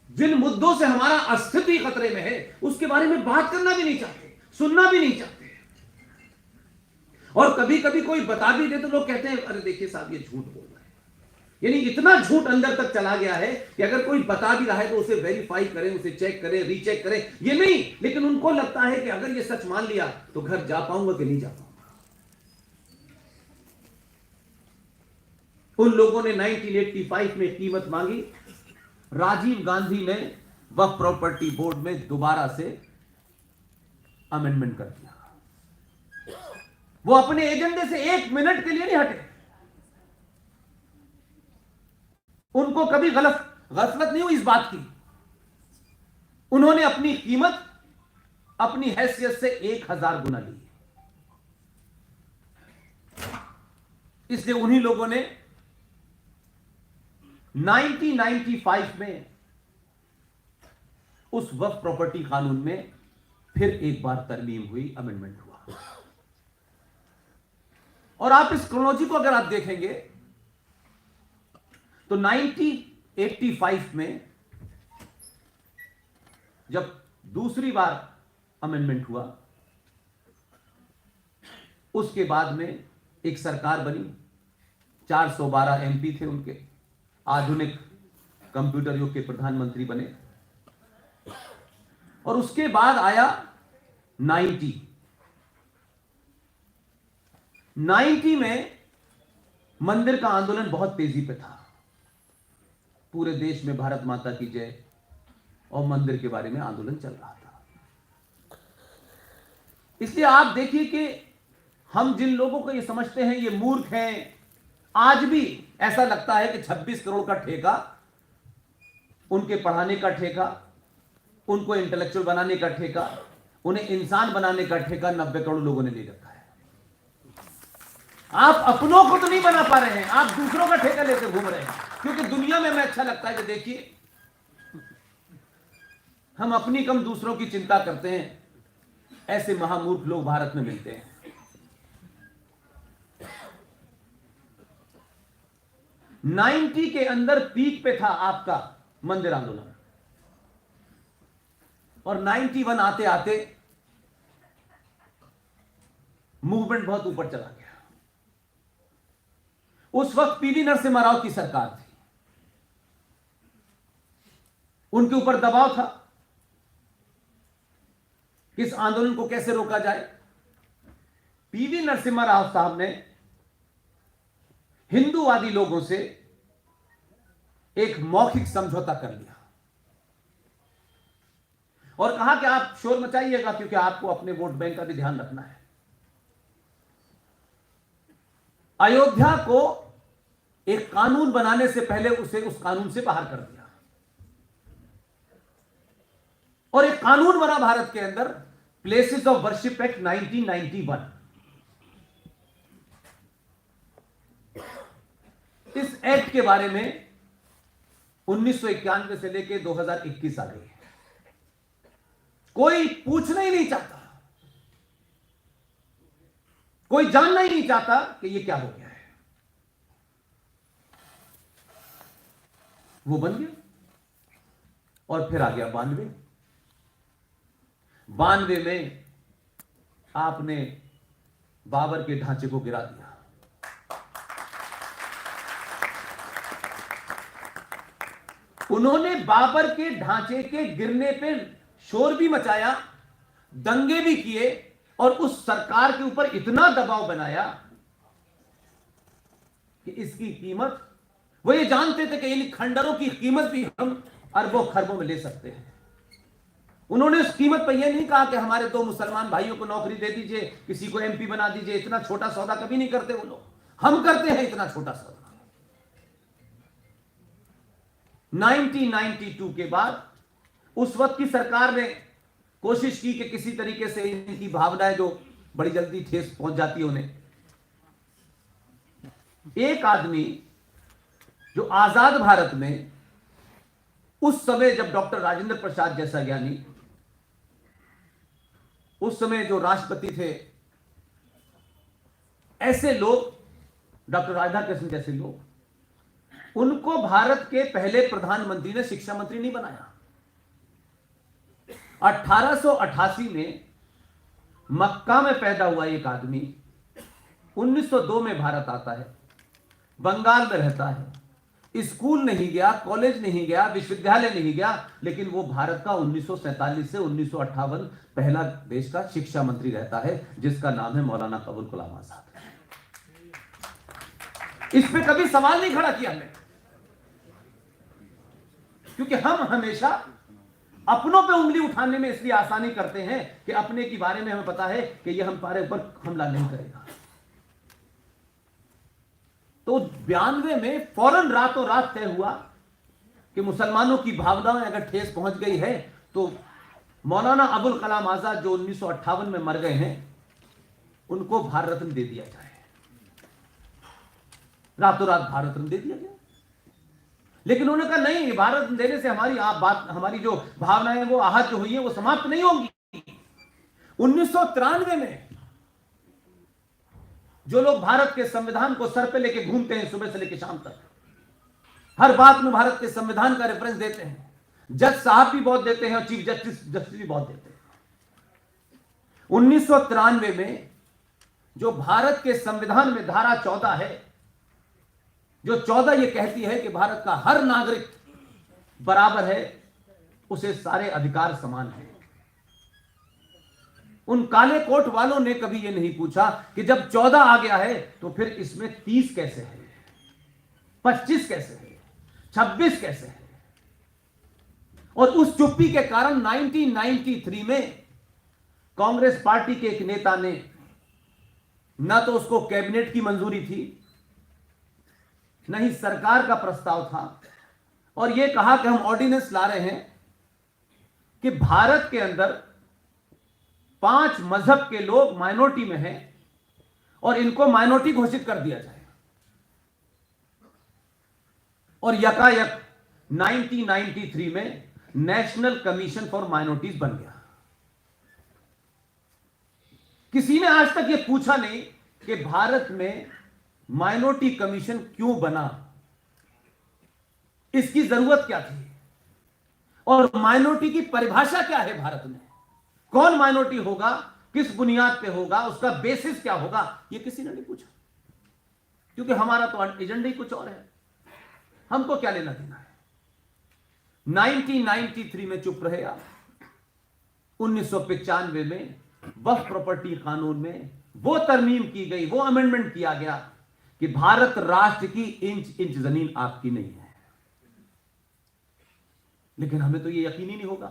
जिन मुद्दों से हमारा अस्तित्व खतरे में है, उसके बारे में बात करना भी नहीं चाहते, सुनना भी नहीं चाहते। और कभी कभी कोई बता भी दे तो लोग कहते हैं अरे देखिए साहब ये झूठ बोल रहा है। यानी इतना झूठ अंदर तक चला गया है कि अगर कोई बता भी रहा है तो उसे वेरीफाई करें, उसे चेक करें, रीचेक करें, ये नहीं। लेकिन उनको लगता है कि अगर ये सच मान लिया तो घर जा पाऊंगा कि नहीं जा पाऊंगा। उन लोगों ने 1985 में कीमत मांगी। राजीव गांधी ने वक्फ प्रॉपर्टी बोर्ड में दोबारा से अमेंडमेंट कर दिया। वो अपने एजेंडे से 1 मिनट के लिए नहीं हटे। उनको कभी गफलत नहीं हुई इस बात की। उन्होंने अपनी कीमत अपनी हैसियत से 1000 गुना ली। इसलिए उन्हीं लोगों ने 1995 में उस वक्फ प्रॉपर्टी कानून में फिर एक बार तरमीम हुई, अमेंडमेंट हुआ। और आप इस क्रोनोलॉजी को अगर आप देखेंगे तो 1985 में जब दूसरी बार अमेंडमेंट हुआ, उसके बाद में एक सरकार बनी, 412 एमपी थे उनके, आधुनिक कंप्यूटर युग के प्रधानमंत्री बने। और उसके बाद आया 90 में मंदिर का आंदोलन बहुत तेजी पे था। पूरे देश में भारत माता की जय और मंदिर के बारे में आंदोलन चल रहा था। इसलिए आप देखिए कि हम जिन लोगों को ये समझते हैं ये मूर्ख हैं, आज भी ऐसा लगता है कि 26 करोड़ का ठेका, उनके पढ़ाने का ठेका, उनको इंटेलेक्चुअल बनाने का ठेका, उन्हें इंसान बनाने का ठेका 90 करोड़ लोगों ने ले रखा है। आप अपनों को तो नहीं बना पा रहे हैं, आप दूसरों का ठेका लेकर घूम रहे हैं। क्योंकि दुनिया में हमें अच्छा लगता है कि देखिए हम अपनी कम दूसरों की चिंता करते हैं। ऐसे महामूर्ख लोग भारत में मिलते हैं। नाइन्टी के अंदर पीक पे था आपका मंदिर आंदोलन, और 91 आते आते मूवमेंट बहुत ऊपर चला गया। उस वक्त पीवी नरसिम्हा राव की सरकार थी, उनके ऊपर दबाव था कि इस आंदोलन को कैसे रोका जाए। पीवी नरसिम्हा राव साहब ने हिंदूवादी लोगों से एक मौखिक समझौता कर लिया और कहा कि आप शोर मचाइएगा क्योंकि आपको अपने वोट बैंक का भी ध्यान रखना है। अयोध्या को एक कानून बनाने से पहले उसे उस कानून से बाहर कर दिया और एक कानून बना भारत के अंदर, प्लेसेस ऑफ वर्शिप एक्ट 1991। इस एक्ट के बारे में 1991 से लेकर 2021 आ गई है। कोई पूछना ही नहीं चाहता, कोई जानना ही नहीं चाहता कि ये क्या हो गया है। वो बन गया और फिर आ गया 92 में आपने बाबर के ढांचे को गिरा दिया। उन्होंने बाबर के ढांचे के गिरने पे शोर भी मचाया, दंगे भी किए और उस सरकार के ऊपर इतना दबाव बनाया कि इसकी कीमत, वो ये जानते थे कि इन खंडरों की कीमत भी हम अरबों खरबों में ले सकते हैं। उन्होंने उस कीमत पर यह नहीं कहा कि हमारे 2 मुसलमान भाइयों को नौकरी दे दीजिए, किसी को एमपी बना दीजिए। इतना छोटा सौदा कभी नहीं करते वो लोग। हम करते हैं इतना छोटा सौदा। 1992 के बाद उस वक्त की सरकार ने कोशिश की कि किसी तरीके से इनकी भावनाएं जो बड़ी जल्दी ठेस पहुंच जाती है उन्हें। एक आदमी जो आजाद भारत में उस समय जब डॉक्टर राजेंद्र प्रसाद जैसा ज्ञानी, उस समय जो राष्ट्रपति थे, ऐसे लोग, डॉक्टर राधाकृष्णन जैसे लोग, उनको भारत के पहले प्रधानमंत्री ने शिक्षा मंत्री नहीं बनाया। 1888 में मक्का में पैदा हुआ एक आदमी 1902 में भारत आता है, बंगाल में रहता है, स्कूल नहीं गया, कॉलेज नहीं गया, विश्वविद्यालय नहीं गया, लेकिन वो भारत का 1947 से 1958 पहला देश का शिक्षा मंत्री रहता है, जिसका नाम है मौलाना अबुल कलाम आजाद। इस पे कभी सवाल नहीं खड़ा किया हमने, क्योंकि हम हमेशा अपनों पे उंगली उठाने में इसलिए आसानी करते हैं कि अपने के बारे में हमें पता है कि यह हमारे ऊपर हमला नहीं करेगा। तो 92 में फौरन रातों रात तय हुआ कि मुसलमानों की भावनाएं अगर ठेस पहुंच गई है तो मौलाना अबुल कलाम आजाद जो 1958 में मर गए हैं, उनको भारत रत्न दे दिया जाए। रातों रात भारत रत्न दे दिया गया। लेकिन उन्होंने कहा नहीं, भारत रत्न देने से हमारी जो भावनाएं वो आहत जो हुई है वो समाप्त नहीं होंगी। 1993 में जो लोग भारत के संविधान को सर पे लेके घूमते हैं सुबह से लेकर शाम तक, हर बात में भारत के संविधान का रेफरेंस देते हैं, जज साहब भी बहुत देते हैं और चीफ जस्टिस भी बहुत देते हैं। 1993 में जो भारत के संविधान में धारा 14 है, जो 14 ये कहती है कि भारत का हर नागरिक बराबर है, उसे सारे अधिकार समान हैं। उन काले कोट वालों ने कभी यह नहीं पूछा कि जब 14 आ गया है तो फिर इसमें 30 कैसे है, 25 कैसे है, 26 कैसे है। और उस चुप्पी के कारण 1993 में कांग्रेस पार्टी के एक नेता ने, ना तो उसको कैबिनेट की मंजूरी थी, न ही सरकार का प्रस्ताव था, और यह कहा कि हम ऑर्डिनेंस ला रहे हैं कि भारत के अंदर 5 मजहब के लोग माइनॉरिटी में हैं और इनको माइनॉरिटी घोषित कर दिया जाए। और यकायक 1993 में नेशनल कमीशन फॉर माइनॉरिटीज बन गया। किसी ने आज तक यह पूछा नहीं कि भारत में माइनॉरिटी कमीशन क्यों बना, इसकी जरूरत क्या थी, और माइनॉरिटी की परिभाषा क्या है भारत में, कौन माइनॉरिटी होगा, किस बुनियाद पे होगा, उसका बेसिस क्या होगा, यह किसी ने नहीं पूछा। क्योंकि हमारा तो एजेंडा ही कुछ और है, हमको क्या लेना देना है। 1993 में चुप रहे आप। 1995 में वक्फ प्रॉपर्टी कानून में वो तरमीम की गई, वो अमेंडमेंट किया गया कि भारत राष्ट्र की इंच इंच जमीन आपकी नहीं है। लेकिन हमें तो ये यकीन ही नहीं होगा,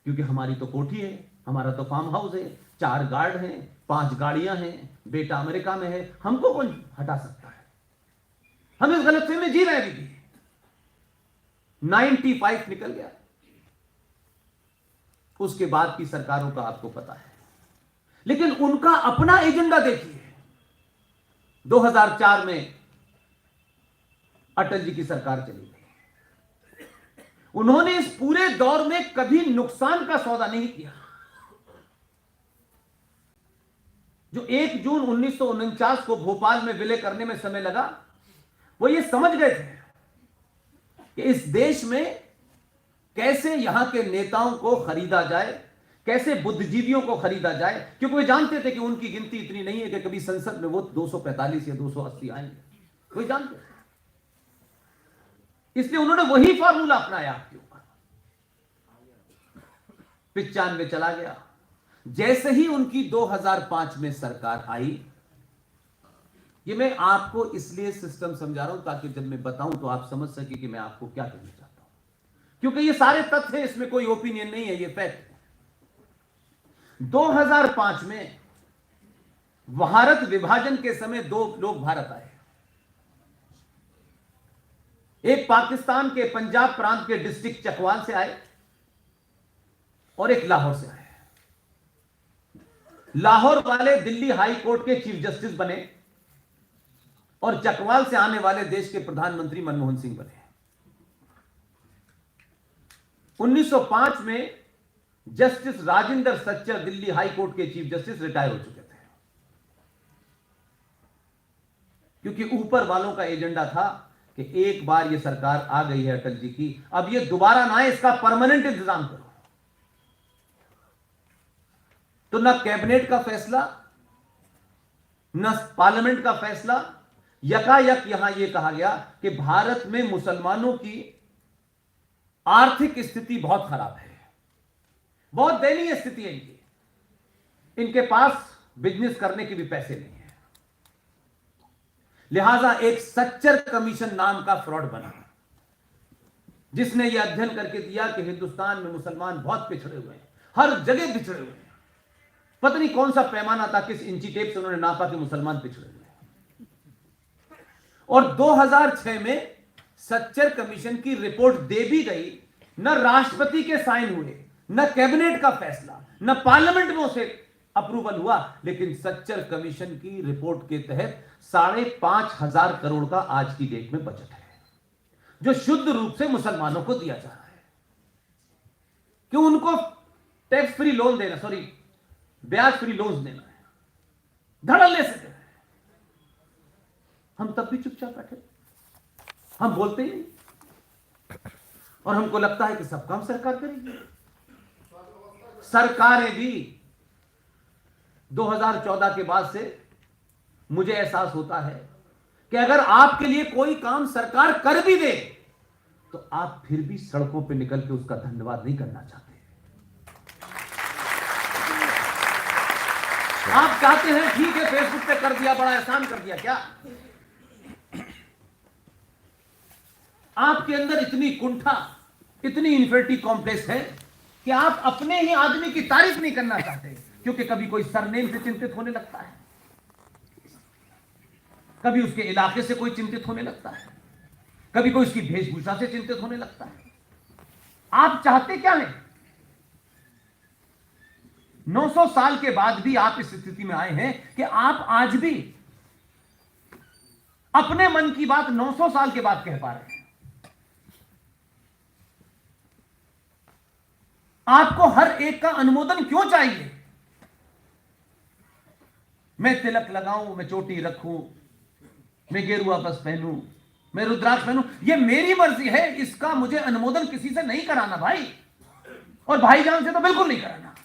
क्योंकि हमारी तो कोठी है, हमारा तो फार्म हाउस है, 4 गार्ड हैं, 5 गाड़ियां हैं, बेटा अमेरिका में है, हमको कौन हटा सकता है। हम इस गलतफहमी में जी रहे भी। 95 निकल गया, उसके बाद की सरकारों का आपको पता है। लेकिन उनका अपना एजेंडा देखिए। 2004 में अटल जी की सरकार चली गई। उन्होंने इस पूरे दौर में कभी नुकसान का सौदा नहीं किया। जो 1 जून 1949 को भोपाल में विलय करने में समय लगा, वो ये समझ गए थे कि इस देश में कैसे यहां के नेताओं को खरीदा जाए, कैसे बुद्धिजीवियों को खरीदा जाए, क्योंकि वे जानते थे कि उनकी गिनती इतनी नहीं है कि कभी संसद में वो 245 या 280 आएंगे, कोई जानते थे। इसलिए उन्होंने वही फॉर्मूला अपनाया आपके ऊपर। 95 चला गया। जैसे ही उनकी 2005 में सरकार आई, ये मैं आपको इसलिए सिस्टम समझा रहा हूं ताकि जब मैं बताऊं तो आप समझ सके कि मैं आपको क्या कहना चाहता हूं। क्योंकि ये सारे तथ्य हैं, इसमें कोई ओपिनियन नहीं है, ये फैक्ट है। 2005 में भारत विभाजन के समय 2 लोग भारत आए। एक पाकिस्तान के पंजाब प्रांत के डिस्ट्रिक्ट चकवाल से आए और एक लाहौर से आए। लाहौर वाले दिल्ली हाई कोर्ट के चीफ जस्टिस बने और चकवाल से आने वाले देश के प्रधानमंत्री मनमोहन सिंह बने। 1905 में justice Rajendra Sachar Delhi high court के चीफ जस्टिस रिटायर हो चुके थे, क्योंकि ऊपर वालों का एजेंडा था कि एक बार ये सरकार आ गई है अटल जी की, अब ये दोबारा ना आए, इसका परमानेंट इंतजाम करो। तो ना कैबिनेट का फैसला, न पार्लियामेंट का फैसला, यकायक यहां यह कहा गया कि भारत में मुसलमानों की आर्थिक स्थिति बहुत खराब है, बहुत दयनीय स्थिति है इनकी, इनके पास बिजनेस करने के भी पैसे नहीं है। लिहाजा एक सच्चर कमीशन नाम का फ्रॉड बना, जिसने यह अध्ययन करके दिया कि हिंदुस्तान में मुसलमान बहुत पिछड़े हुए हैं, हर जगह पिछड़े हुए हैं। पता नहीं कौन सा पैमाना था, किस इंची टेप से उन्होंने नापा कि मुसलमान पिछड़े हुए हैं। और 2006 में सच्चर कमीशन की रिपोर्ट दे भी गई, न राष्ट्रपति के साइन हुए, न कैबिनेट का फैसला, न पार्लियामेंट में उसे अप्रूवल हुआ, लेकिन सच्चर कमीशन की रिपोर्ट के तहत 5,500 करोड़ का आज की डेट में बजट है, जो शुद्ध रूप से मुसलमानों को दिया जा रहा है। क्यों उनको टैक्स फ्री लोन देना, सॉरी ब्याज फ्री लोन देना है, धड़ल्ले से देना है। हम तब भी चुपचाप बैठे, हम बोलते ही नहीं, और हमको लगता है कि सब काम सरकार करेगी। सरकारें भी 2014 के बाद से मुझे एहसास होता है कि अगर आपके लिए कोई काम सरकार कर भी दे तो आप फिर भी सड़कों पे निकल के उसका धन्यवाद नहीं करना चाहते। आप चाहते हैं ठीक है फेसबुक पे कर दिया, बड़ा एहसान कर दिया, क्या आपके अंदर इतनी कुंठा, इतनी इन्फिनिटी कॉम्प्लेक्स है कि आप अपने ही आदमी की तारीफ नहीं करना चाहते, क्योंकि कभी कोई सरनेम से चिंतित होने लगता है, कभी उसके इलाके से कोई चिंतित होने लगता है, कभी कोई उसकी वेशभूषा से चिंतित होने लगता है। आप चाहते क्या हैं? 900 साल के बाद भी आप इस स्थिति में आए हैं कि आप आज भी अपने मन की बात 900 साल के बाद कह पा रहे हैं। आपको हर एक का अनुमोदन क्यों चाहिए? मैं तिलक लगाऊं, मैं चोटी रखूं, मैं गेरुआ बस पहनूं, मैं रुद्राक्ष पहनूं, यह मेरी मर्जी है, इसका मुझे अनुमोदन किसी से नहीं कराना भाई, और भाईजान से तो बिल्कुल नहीं कराना।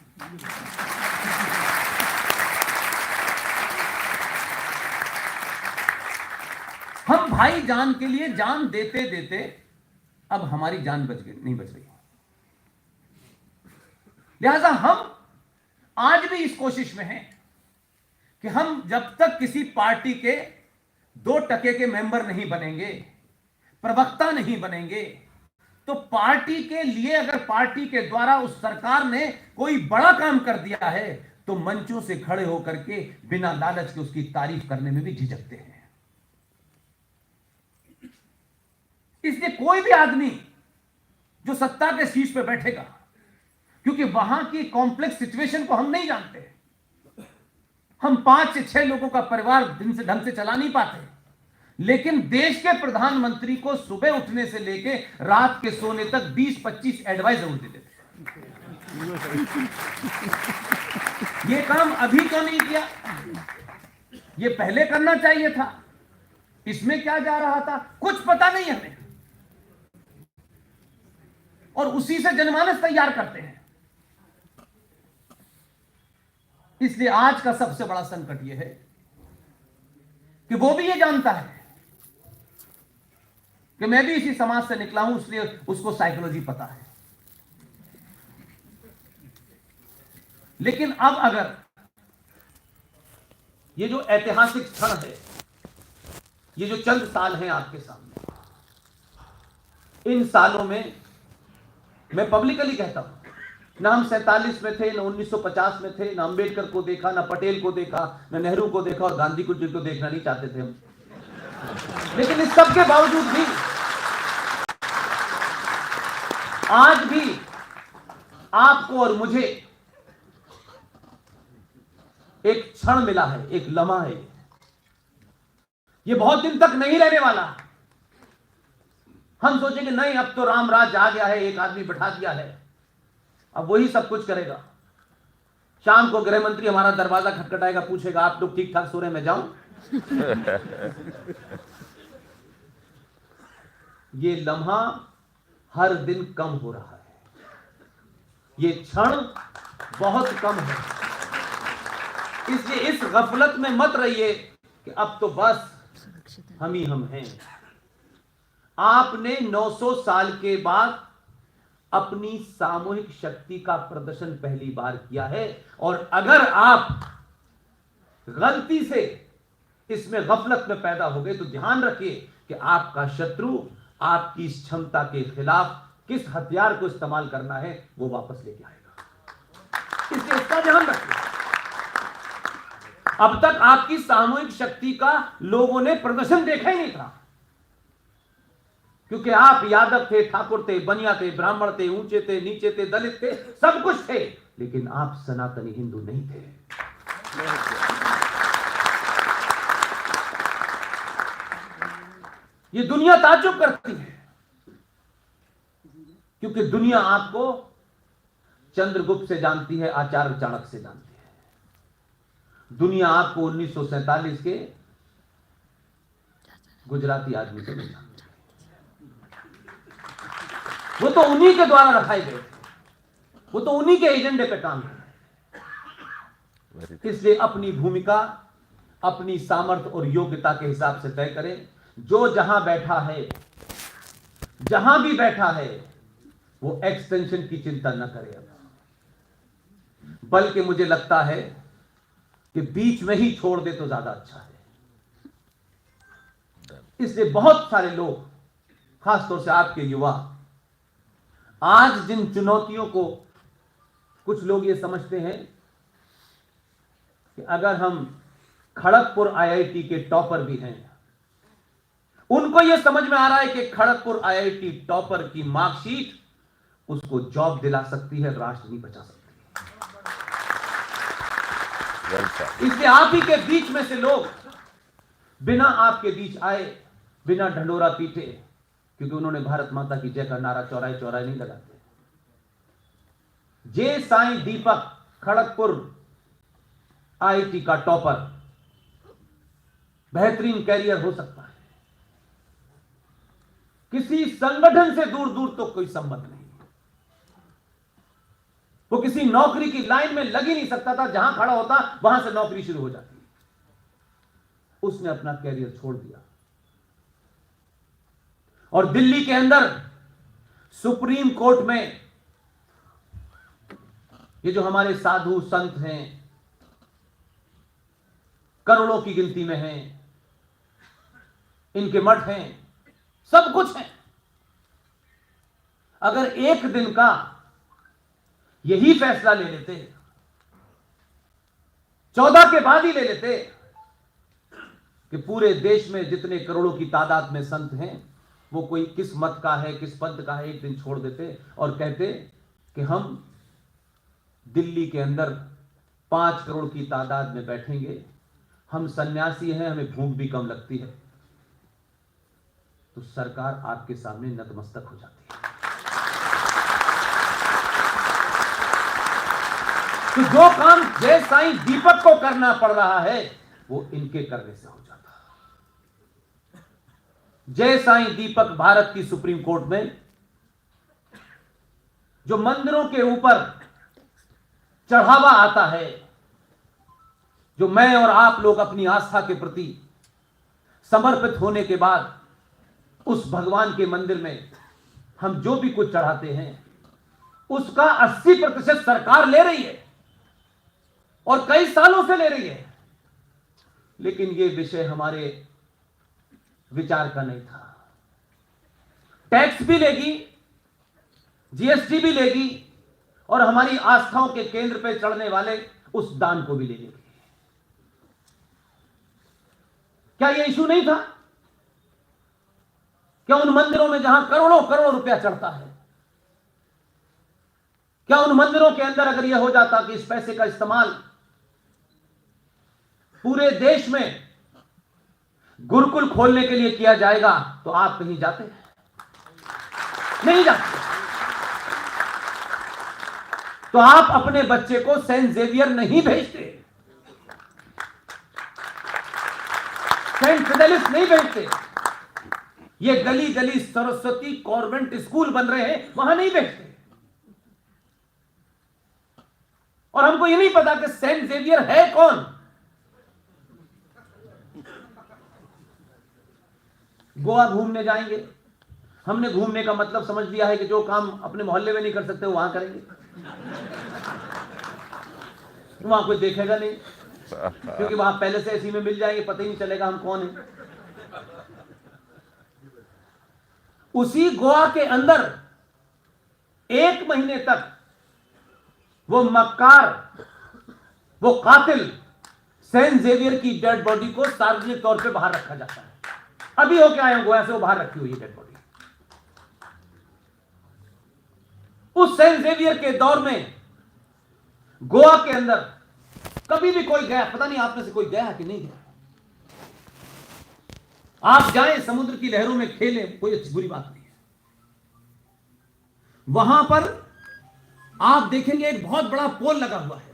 हम भाईजान के लिए जान देते देते अब हमारी जान बच गई, नहीं बच रही। लिहाजा हम आज भी इस कोशिश में हैं कि हम जब तक किसी पार्टी के 2% के मेंबर नहीं बनेंगे, प्रवक्ता नहीं बनेंगे, तो पार्टी के लिए अगर पार्टी के द्वारा उस सरकार ने कोई बड़ा काम कर दिया है तो मंचों से खड़े होकर के बिना लालच के उसकी तारीफ करने में भी झिझकते हैं। इसलिए कोई भी आदमी जो सत्ता के शीर्ष पे बैठेगा, क्योंकि वहां की कॉम्प्लेक्स सिचुएशन को हम नहीं जानते, हम 5 से 6 लोगों का परिवार दिन से ढंग से चला नहीं पाते, लेकिन देश के प्रधानमंत्री को सुबह उठने से लेके रात के सोने तक 20-25 एडवाइस जरूर देते थे। ये काम अभी क्यों नहीं किया? ये पहले करना चाहिए था। इसमें क्या जा रहा था कुछ पता नहीं हमें, और उसी से जनमानस तैयार करते हैं। इसलिए आज का सबसे बड़ा संकट यह है कि वो भी ये जानता है कि मैं भी इसी समाज से निकला हूं, इसलिए उसको साइकोलॉजी पता है। लेकिन अब अगर ये जो ऐतिहासिक क्षण है, ये जो चंद साल हैं आपके सामने, इन सालों में मैं पब्लिकली कहता हूं, ना हम 47 में थे, ना 1950 में थे, ना अंबेडकर को देखा, ना पटेल को देखा, ना नेहरू को देखा, और गांधी को जिनको देखना नहीं चाहते थे हम। लेकिन इस सब के बावजूद भी आज भी आपको और मुझे एक क्षण मिला है, एक लम्हा है। ये बहुत दिन तक नहीं रहने वाला। हम सोचेंगे नहीं, अब तो राम राज आ गया है, एक आदमी बैठा दिया है, अब वही सब कुछ करेगा। शाम को गृह मंत्री हमारा दरवाजा खटखटाएगा, पूछेगा आप लोग ठीक ठाक सो रहे, मैं जाऊं? ये लम्हा हर दिन कम हो रहा है, ये क्षण बहुत कम है। इसलिए इस गफलत में मत रहिए कि अब तो बस हम ही हम हैं। आपने 900 साल के बाद अपनी सामूहिक शक्ति का प्रदर्शन पहली बार किया है, और अगर आप गलती से इसमें गफलत में पैदा हो गए तो ध्यान रखिए कि आपका शत्रु आपकी इस क्षमता के खिलाफ किस हथियार को इस्तेमाल करना है वो वापस लेके आएगा। इसलिए इसका ध्यान रखिए। अब तक आपकी सामूहिक शक्ति का लोगों ने प्रदर्शन देखा ही नहीं था, क्योंकि आप यादव थे, ठाकुर थे, बनिया थे, ब्राह्मण थे, ऊंचे थे, नीचे थे, दलित थे, सब कुछ थे, लेकिन आप सनातनी हिंदू नहीं थे। ये दुनिया ताज्जुब करती है, क्योंकि दुनिया आपको चंद्रगुप्त से जानती है, आचार्य चाणक्य से जानती है। दुनिया आपको 1947 के गुजराती आदमी से नहीं जानती। वो तो उन्हीं के द्वारा रखाए गए थे, वो तो उन्हीं के एजेंडे पे काम कर। इसलिए अपनी भूमिका अपनी सामर्थ्य और योग्यता के हिसाब से तय करें। जो जहां बैठा है, जहां भी बैठा है, वो एक्सटेंशन की चिंता न करे, बल्कि मुझे लगता है कि बीच में ही छोड़ दे तो ज्यादा अच्छा है। इसलिए बहुत सारे लोग, खासतौर से आपके युवा, आज जिन चुनौतियों को, कुछ लोग ये समझते हैं कि अगर हम खड़गपुर आईआईटी के टॉपर भी हैं, उनको यह समझ में आ रहा है कि खड़गपुर आईआईटी टॉपर की मार्कशीट उसको जॉब दिला सकती है, राष्ट्र नहीं बचा सकती। इसलिए आप ही के बीच में से लोग बिना आपके बीच आए, बिना ढंडोरा पीटे, क्योंकि उन्होंने भारत माता की जय का नारा चौराहे चौराहे नहीं लगाते। जे साईं दीपक खड़गपुर आईआईटी का टॉपर, बेहतरीन कैरियर हो सकता है, किसी संगठन से दूर दूर तो कोई संबंध नहीं, वो किसी नौकरी की लाइन में लग ही नहीं सकता था, जहां खड़ा होता वहां से नौकरी शुरू हो जाती। उसने अपना कैरियर छोड़ दिया और दिल्ली के अंदर सुप्रीम कोर्ट में ये जो हमारे साधु संत हैं, करोड़ों की गिनती में हैं, इनके मठ हैं, सब कुछ है। अगर एक दिन का यही फैसला ले लेते, 14 के बाद ही ले लेते कि पूरे देश में जितने करोड़ों की तादाद में संत हैं, वो कोई किस मत का है, किस पंथ का है, एक दिन छोड़ देते और कहते कि हम दिल्ली के अंदर 5 करोड़ की तादाद में बैठेंगे, हम सन्यासी हैं, हमें भूख भी कम लगती है, तो सरकार आपके सामने नतमस्तक हो जाती है। तो जो काम जय साईं दीपक को करना पड़ रहा है, वो इनके करने से हो जाता है। जय साईं दीपक भारत की सुप्रीम कोर्ट में जो मंदिरों के ऊपर चढ़ावा आता है, जो मैं और आप लोग अपनी आस्था के प्रति समर्पित होने के बाद उस भगवान के मंदिर में हम जो भी कुछ चढ़ाते हैं, उसका 80% सरकार ले रही है और कई सालों से ले रही है। लेकिन यह विषय हमारे विचार का नहीं था। टैक्स भी लेगी, जीएसटी भी लेगी और हमारी आस्थाओं के केंद्र पर चढ़ने वाले उस दान को भी ले लेगी। क्या यह इशू नहीं था? क्या उन मंदिरों में जहां करोड़ों करोड़ रुपया चढ़ता है, क्या उन मंदिरों के अंदर अगर यह हो जाता कि इस पैसे का इस्तेमाल पूरे देश में गुरुकुल खोलने के लिए किया जाएगा, तो आप कहीं जाते? नहीं जाते। तो आप अपने बच्चे को सेंट जेवियर नहीं भेजते, सेंट फिडेलिस नहीं भेजते। ये गली गली सरस्वती कॉन्वेंट स्कूल बन रहे हैं, वहां नहीं भेजते। और हमको ये नहीं पता कि सेंट जेवियर है कौन। गोवा घूमने जाएंगे, हमने घूमने का मतलब समझ लिया है कि जो काम अपने मोहल्ले में नहीं कर सकते वो वहां करेंगे, वहां कोई देखेगा नहीं, क्योंकि वहां पहले से ऐसी में मिल जाएंगे, पता ही नहीं चलेगा हम कौन है। उसी गोवा के अंदर 1 महीने तक वो मक्कार, वो कातिल सेंट जेवियर की डेड बॉडी को सार्वजनिक तौर पे बाहर रखा जाता है। अभी होके आए हैं गोवा से, वो बाहर रखी हुई है डेड बॉडी। उस सेंट जेवियर के दौर में गोवा के अंदर कभी भी कोई गया, पता नहीं आप में से कोई गया कि नहीं गया? आप जाएं समुद्र की लहरों में खेलें, कोई अच्छी बुरी बात नहीं है। वहां पर आप देखेंगे एक बहुत बड़ा पोल लगा हुआ है।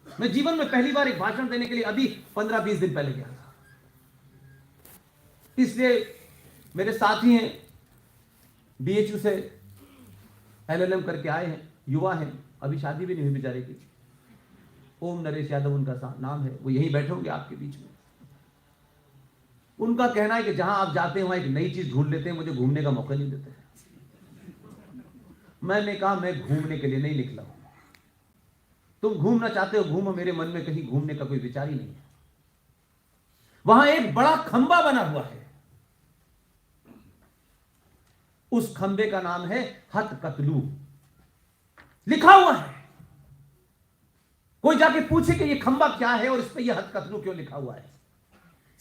मैं जीवन में पहली बार एक भाषण देने के लिए अभी 15-20 दिन पहले गया था, इसलिए मेरे साथी हैं बीएचयू से एलएलएम करके आए हैं, युवा हैं, अभी शादी भी नहीं हुई बेचारे की। ओम नरेश यादव उनका नाम है, वो यहीं बैठे होंगे आपके बीच में। उनका कहना है कि जहां आप जाते हैं वहां एक नई चीज ढूंढ लेते हैं, मुझे घूमने का मौका नहीं देते हैं। मैंने कहा मैं घूमने के लिए नहीं निकला हूं, तुम घूमना चाहते हो घूमो, मेरे मन में कहीं घूमने का कोई विचार ही नहीं है। वहां एक बड़ा खंबा बना हुआ है, उस खंबे का नाम है हथकतलू, लिखा हुआ है। कोई जाके पूछे कि ये खंबा क्या है और इस पे ये हथकतलू क्यों लिखा हुआ है।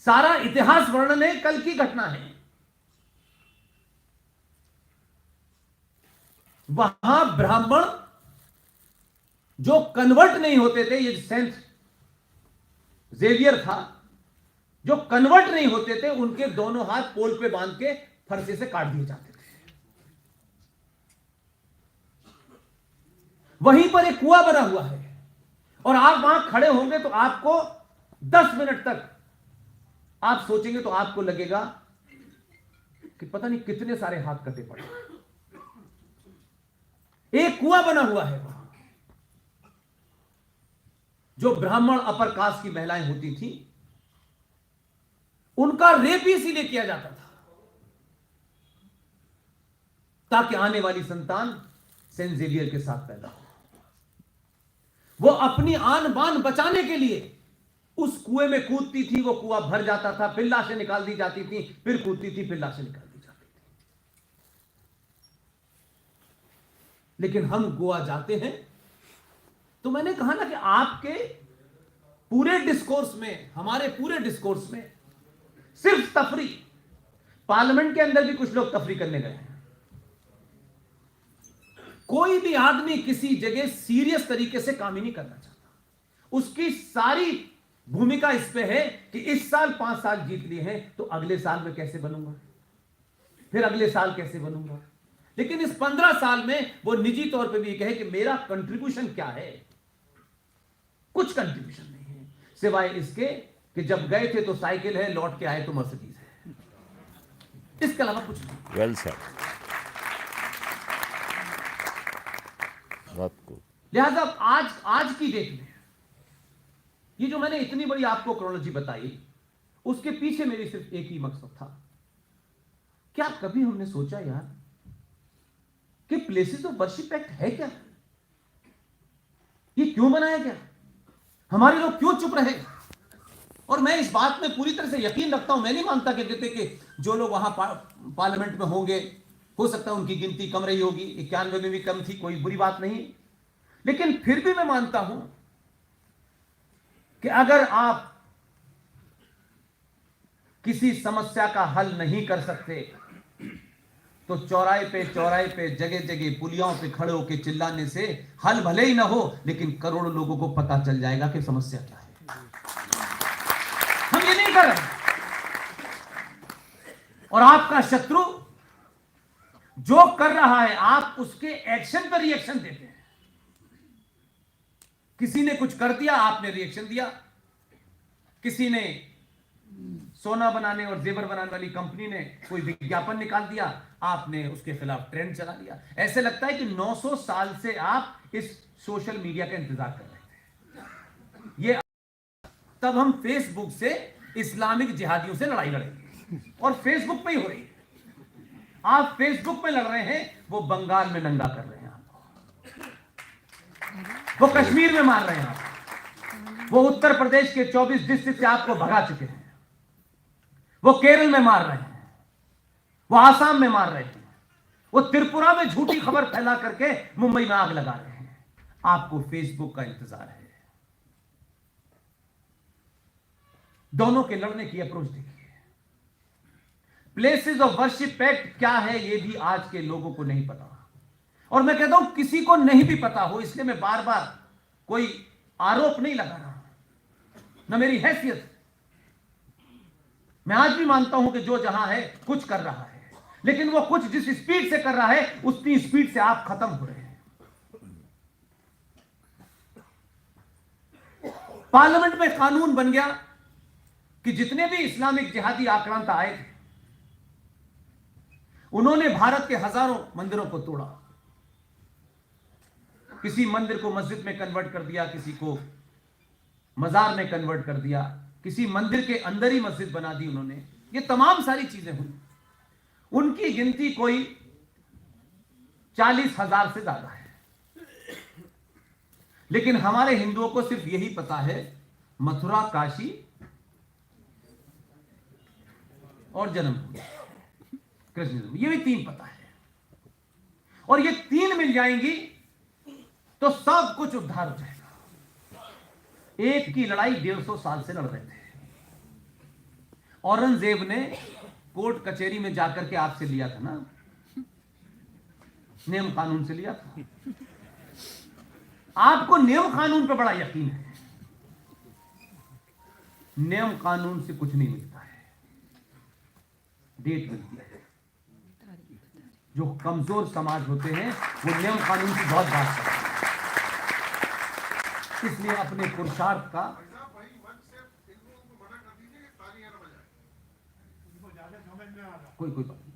सारा इतिहास वर्णन है, कल की घटना है। वहां ब्राह्मण जो कन्वर्ट नहीं होते थे, ये सेंट जेवियर था, जो कन्वर्ट नहीं होते थे उनके दोनों हाथ पोल पे बांध के फरसे से काट दिए जाते थे। वहीं पर एक कुआं बना हुआ है और आप वहां खड़े होंगे तो आपको 10 मिनट तक आप सोचेंगे तो आपको लगेगा कि पता नहीं कितने सारे हाथ कटे पड़े। एक कुआं बना हुआ है वहां, जो ब्राह्मण अपर कास्ट की महिलाएं होती थी उनका रेप इसीलिए किया जाता था ताकि आने वाली संतान सेंट जेवियर के साथ पैदा हो। वो अपनी आन बान बचाने के लिए उस कुएं में कूदती थी, वो कुआं भर जाता था, फिर लाशें निकाल दी जाती थी, फिर कूदती थी, फिर लाशें निकाल दी जाती थी। लेकिन हम गोवा जाते हैं तो मैंने कहा ना कि आपके पूरे डिस्कोर्स में, हमारे पूरे डिस्कोर्स में सिर्फ तफरी। पार्लियामेंट के अंदर भी कुछ लोग तफरी करने गए हैं। कोई भी आदमी किसी जगह सीरियस तरीके से काम ही नहीं करना चाहता। उसकी सारी भूमिका इस पे है कि इस साल 5 साल जीत लिए हैं तो अगले साल में कैसे बनूंगा, फिर अगले साल कैसे बनूंगा। लेकिन इस 15 साल में वो निजी तौर पे भी कहे कि मेरा कंट्रीब्यूशन क्या है। कुछ कंट्रीब्यूशन नहीं है सिवाय इसके कि जब गए थे तो साइकिल है, लौट के आए तो मर्सिडीज है, इसके अलावा कुछ नहीं। Well said. बात को लिहाजा आज की डेट में ये जो मैंने इतनी बड़ी आपको क्रोनोलॉजी बताई, उसके पीछे मेरी सिर्फ एक ही मकसद था। क्या कभी हमने सोचा यार कि प्लेसेस ऑफ वर्शिप एक्ट है क्या? ये क्यों बनाया गया? हमारे लोग क्यों चुप रहे? और मैं इस बात में पूरी तरह से यकीन रखता हूं, मैं नहीं मानता कि कहते कि जो लोग वहां पार्लियामेंट में होंगे हो सकता है उनकी गिनती कम रही होगी, 91 में भी कम थी, कोई बुरी बात नहीं, लेकिन फिर भी मैं मानता हूं कि अगर आप किसी समस्या का हल नहीं कर सकते तो चौराहे पे जगह जगह पुलियाओं पे खड़े होकर चिल्लाने से हल भले ही ना हो, लेकिन करोड़ों लोगों को पता चल जाएगा कि समस्या क्या है। हम ये नहीं कर रहे। और आपका शत्रु जो कर रहा है, आप उसके एक्शन पर रिएक्शन देते हैं। किसी ने कुछ कर दिया, आपने रिएक्शन दिया। किसी ने सोना बनाने और जेवर बनाने वाली कंपनी ने कोई विज्ञापन निकाल दिया, आपने उसके खिलाफ ट्रेंड चला दिया। ऐसे लगता है कि 900 साल से आप इस सोशल मीडिया का इंतजार कर रहे थे। ये तब हम फेसबुक से इस्लामिक जिहादियों से लड़ाई लड़ेंगे, और फेसबुक पे ही हो रही है। आप फेसबुक पे लड़ रहे हैं, वो बंगाल में नंगा कर रहे हैं आपको, वो कश्मीर में मार रहे हैं आपको, वो उत्तर प्रदेश के 24 डिस्ट्रिक्ट से आपको भगा चुके हैं, वो केरल में मार रहे हैं, वो आसाम में मार रहे हैं, वो त्रिपुरा में झूठी खबर फैला करके मुंबई में आग लगा रहे हैं। आपको फेसबुक का इंतजार है। दोनों के लड़ने की अप्रोच देखिए। प्लेसेस ऑफ वर्शिप एक्ट क्या है, यह भी आज के लोगों को नहीं पता, और मैं कहता हूं किसी को नहीं भी पता हो, इसलिए मैं बार बार कोई आरोप नहीं लगा रहा, न मेरी हैसियत। मैं आज भी मानता हूं कि जो जहां है कुछ कर रहा है, लेकिन वो कुछ जिस स्पीड से कर रहा है उतनी स्पीड से आप खत्म हो रहे हैं। पार्लियामेंट में कानून बन गया कि जितने भी इस्लामिक जिहादी आक्रांता आए थे, उन्होंने भारत के हजारों मंदिरों को तोड़ा। किसी मंदिर को मस्जिद में कन्वर्ट कर दिया, किसी को मजार में कन्वर्ट कर दिया, किसी मंदिर के अंदर ही मस्जिद बना दी उन्होंने। ये तमाम सारी चीजें हुई। उनकी गिनती कोई 40,000 से ज्यादा है, लेकिन हमारे हिंदुओं को सिर्फ यही पता है, मथुरा, काशी और जन्मभूमि कृष्ण जन्म, ये भी 3 पता है। और ये 3 मिल जाएंगी तो सब कुछ उद्धार हो जाएगा। एक की लड़ाई 150 साल से लड़ रहे थे। औरंगजेब ने कोर्ट कचहरी में जाकर के आपसे लिया था ना, नियम कानून से लिया था। आपको नियम कानून पर बड़ा यकीन है। नियम कानून से कुछ नहीं मिलता है, डेट मिलती है। जो कमजोर समाज होते हैं वो नियम कानून की बहुत बात करते हैं। इसलिए अपने पुरुषार्थ का कोई बात नहीं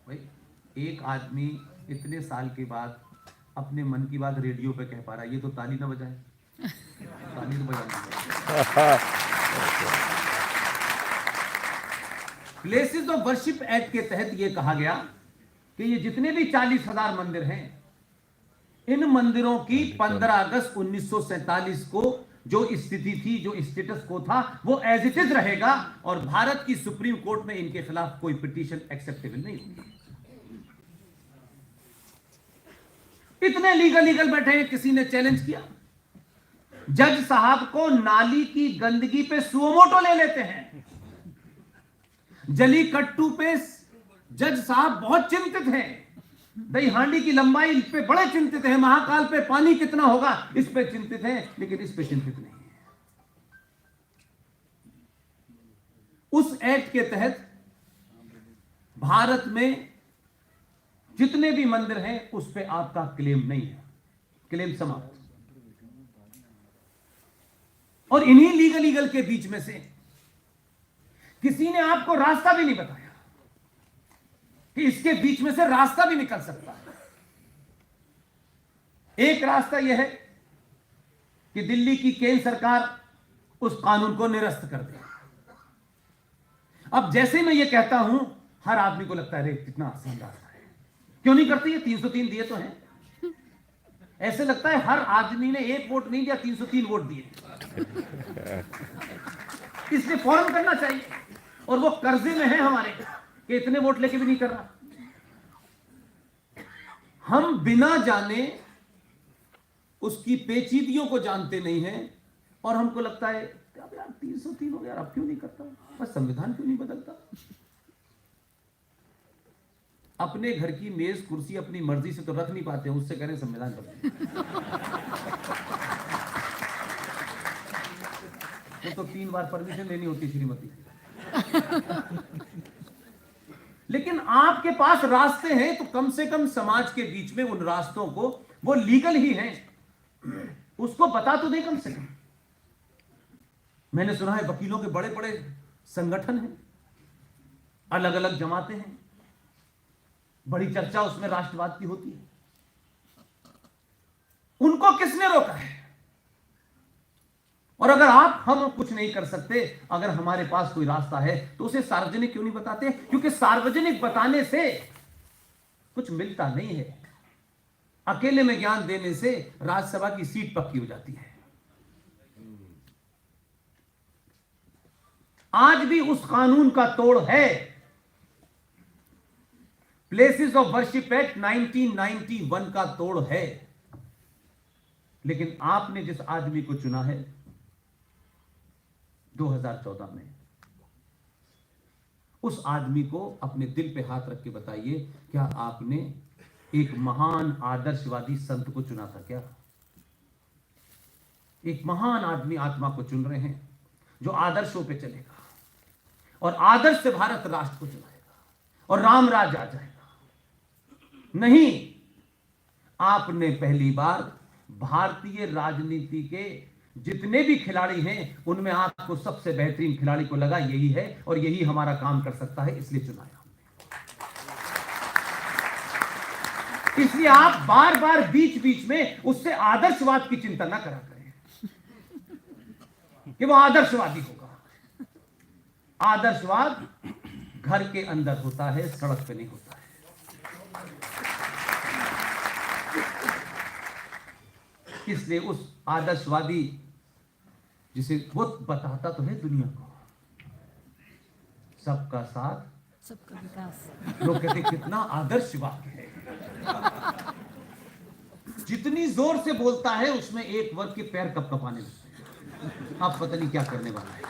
भाई। एक आदमी इतने साल के बाद अपने मन की बात रेडियो पे कह पा रहा है, ये तो ताली ना बजाए। ताली तो बजाना। प्लेसेस ऑफ वर्शिप एक्ट के तहत यह कहा गया कि ये जितने भी 40,000 मंदिर हैं, इन मंदिरों की 15 अगस्त 1947 को जो स्थिति थी, जो स्टेटस को था, वो एज इट इज रहेगा, और भारत की सुप्रीम कोर्ट में इनके खिलाफ कोई पिटीशन एक्सेप्टेबल नहीं होगी। इतने लीगल बैठे हैं, किसी ने चैलेंज किया। जज साहब को नाली की गंदगी पे सुमोटो ले लेते हैं। जलीकट्टू पे जज साहब बहुत चिंतित हैं, दही हांडी की लंबाई पे बड़े चिंतित हैं, महाकाल पे पानी कितना होगा इस पे चिंतित हैं, लेकिन इस पे चिंतित नहीं है। उस एक्ट के तहत भारत में जितने भी मंदिर हैं उस पे आपका क्लेम नहीं है, क्लेम समाप्त। और इन्हीं लीगल के बीच में से किसी ने आपको रास्ता भी नहीं बताया कि इसके बीच में से रास्ता भी निकल सकता है। एक रास्ता यह है कि दिल्ली की केंद्र सरकार उस कानून को निरस्त कर दे। अब जैसे मैं ये कहता हूं, हर आदमी को लगता है अरे कितना आसान रास्ता है, क्यों नहीं करती है? 303 दिए तो हैं। ऐसे लगता है हर आदमी ने 1 वोट नहीं दिया, 303 वोट दिए, इसलिए फौरन करना चाहिए। और वो कर्जे में है हमारे, कि इतने वोट लेके भी नहीं कर रहा। हम बिना जाने उसकी पेचीदगियों को जानते नहीं हैं और हमको लगता है अब यार 303 हो गया, अब क्यों नहीं करता, बस संविधान क्यों नहीं बदलता। अपने घर की मेज कुर्सी अपनी मर्जी से तो रख नहीं पाते, उससे कह रहे संविधान बदल। तो 3 बार परमिशन लेनी होती श्रीमती। लेकिन आपके पास रास्ते हैं तो कम से कम समाज के बीच में उन रास्तों को, वो लीगल ही हैं, उसको बता तो दे कम से कम। मैंने सुना है वकीलों के बड़े बड़े संगठन हैं, अलग अलग जमातें हैं, बड़ी चर्चा उसमें राष्ट्रवाद की होती है। उनको किसने रोका है? और अगर हम कुछ नहीं कर सकते, अगर हमारे पास कोई रास्ता है तो उसे सार्वजनिक क्यों नहीं बताते? क्योंकि सार्वजनिक बताने से कुछ मिलता नहीं है, अकेले में ज्ञान देने से राज्यसभा की सीट पक्की हो जाती है। आज भी उस कानून का तोड़ है। प्लेसेस ऑफ वर्शिप एक्ट 1991 का तोड़ है। लेकिन आपने जिस आदमी को चुना है 2014 में, उस आदमी को अपने दिल पे हाथ रख के बताइए, क्या आपने एक महान आदर्शवादी संत को चुना था क्या? एक महान आदमी आत्मा को चुन रहे हैं जो आदर्शों पे चलेगा और आदर्श से भारत राष्ट्र को चलाएगा और राम राज आ जाएगा। नहीं, आपने पहली बार भारतीय राजनीति के जितने भी खिलाड़ी हैं उनमें आपको सबसे बेहतरीन खिलाड़ी को लगा यही है और यही हमारा काम कर सकता है, इसलिए चुनाया हमने। इसलिए आप बार बार बीच बीच में उससे आदर्शवाद की चिंता ना करा करें कि वो आदर्शवादी होगा। आदर्शवाद घर के अंदर होता है, सड़क पे नहीं होता है। इसलिए उस आदर्शवादी जिसे वो बताता तो है दुनिया को, सबका साथ सबका विकास। लोग कहते कितना आदर्श वाक्य है। जितनी जोर से बोलता है उसमें एक वर्ग के पैर कपकपाने लगते हैं। आप पता नहीं क्या करने वाला है।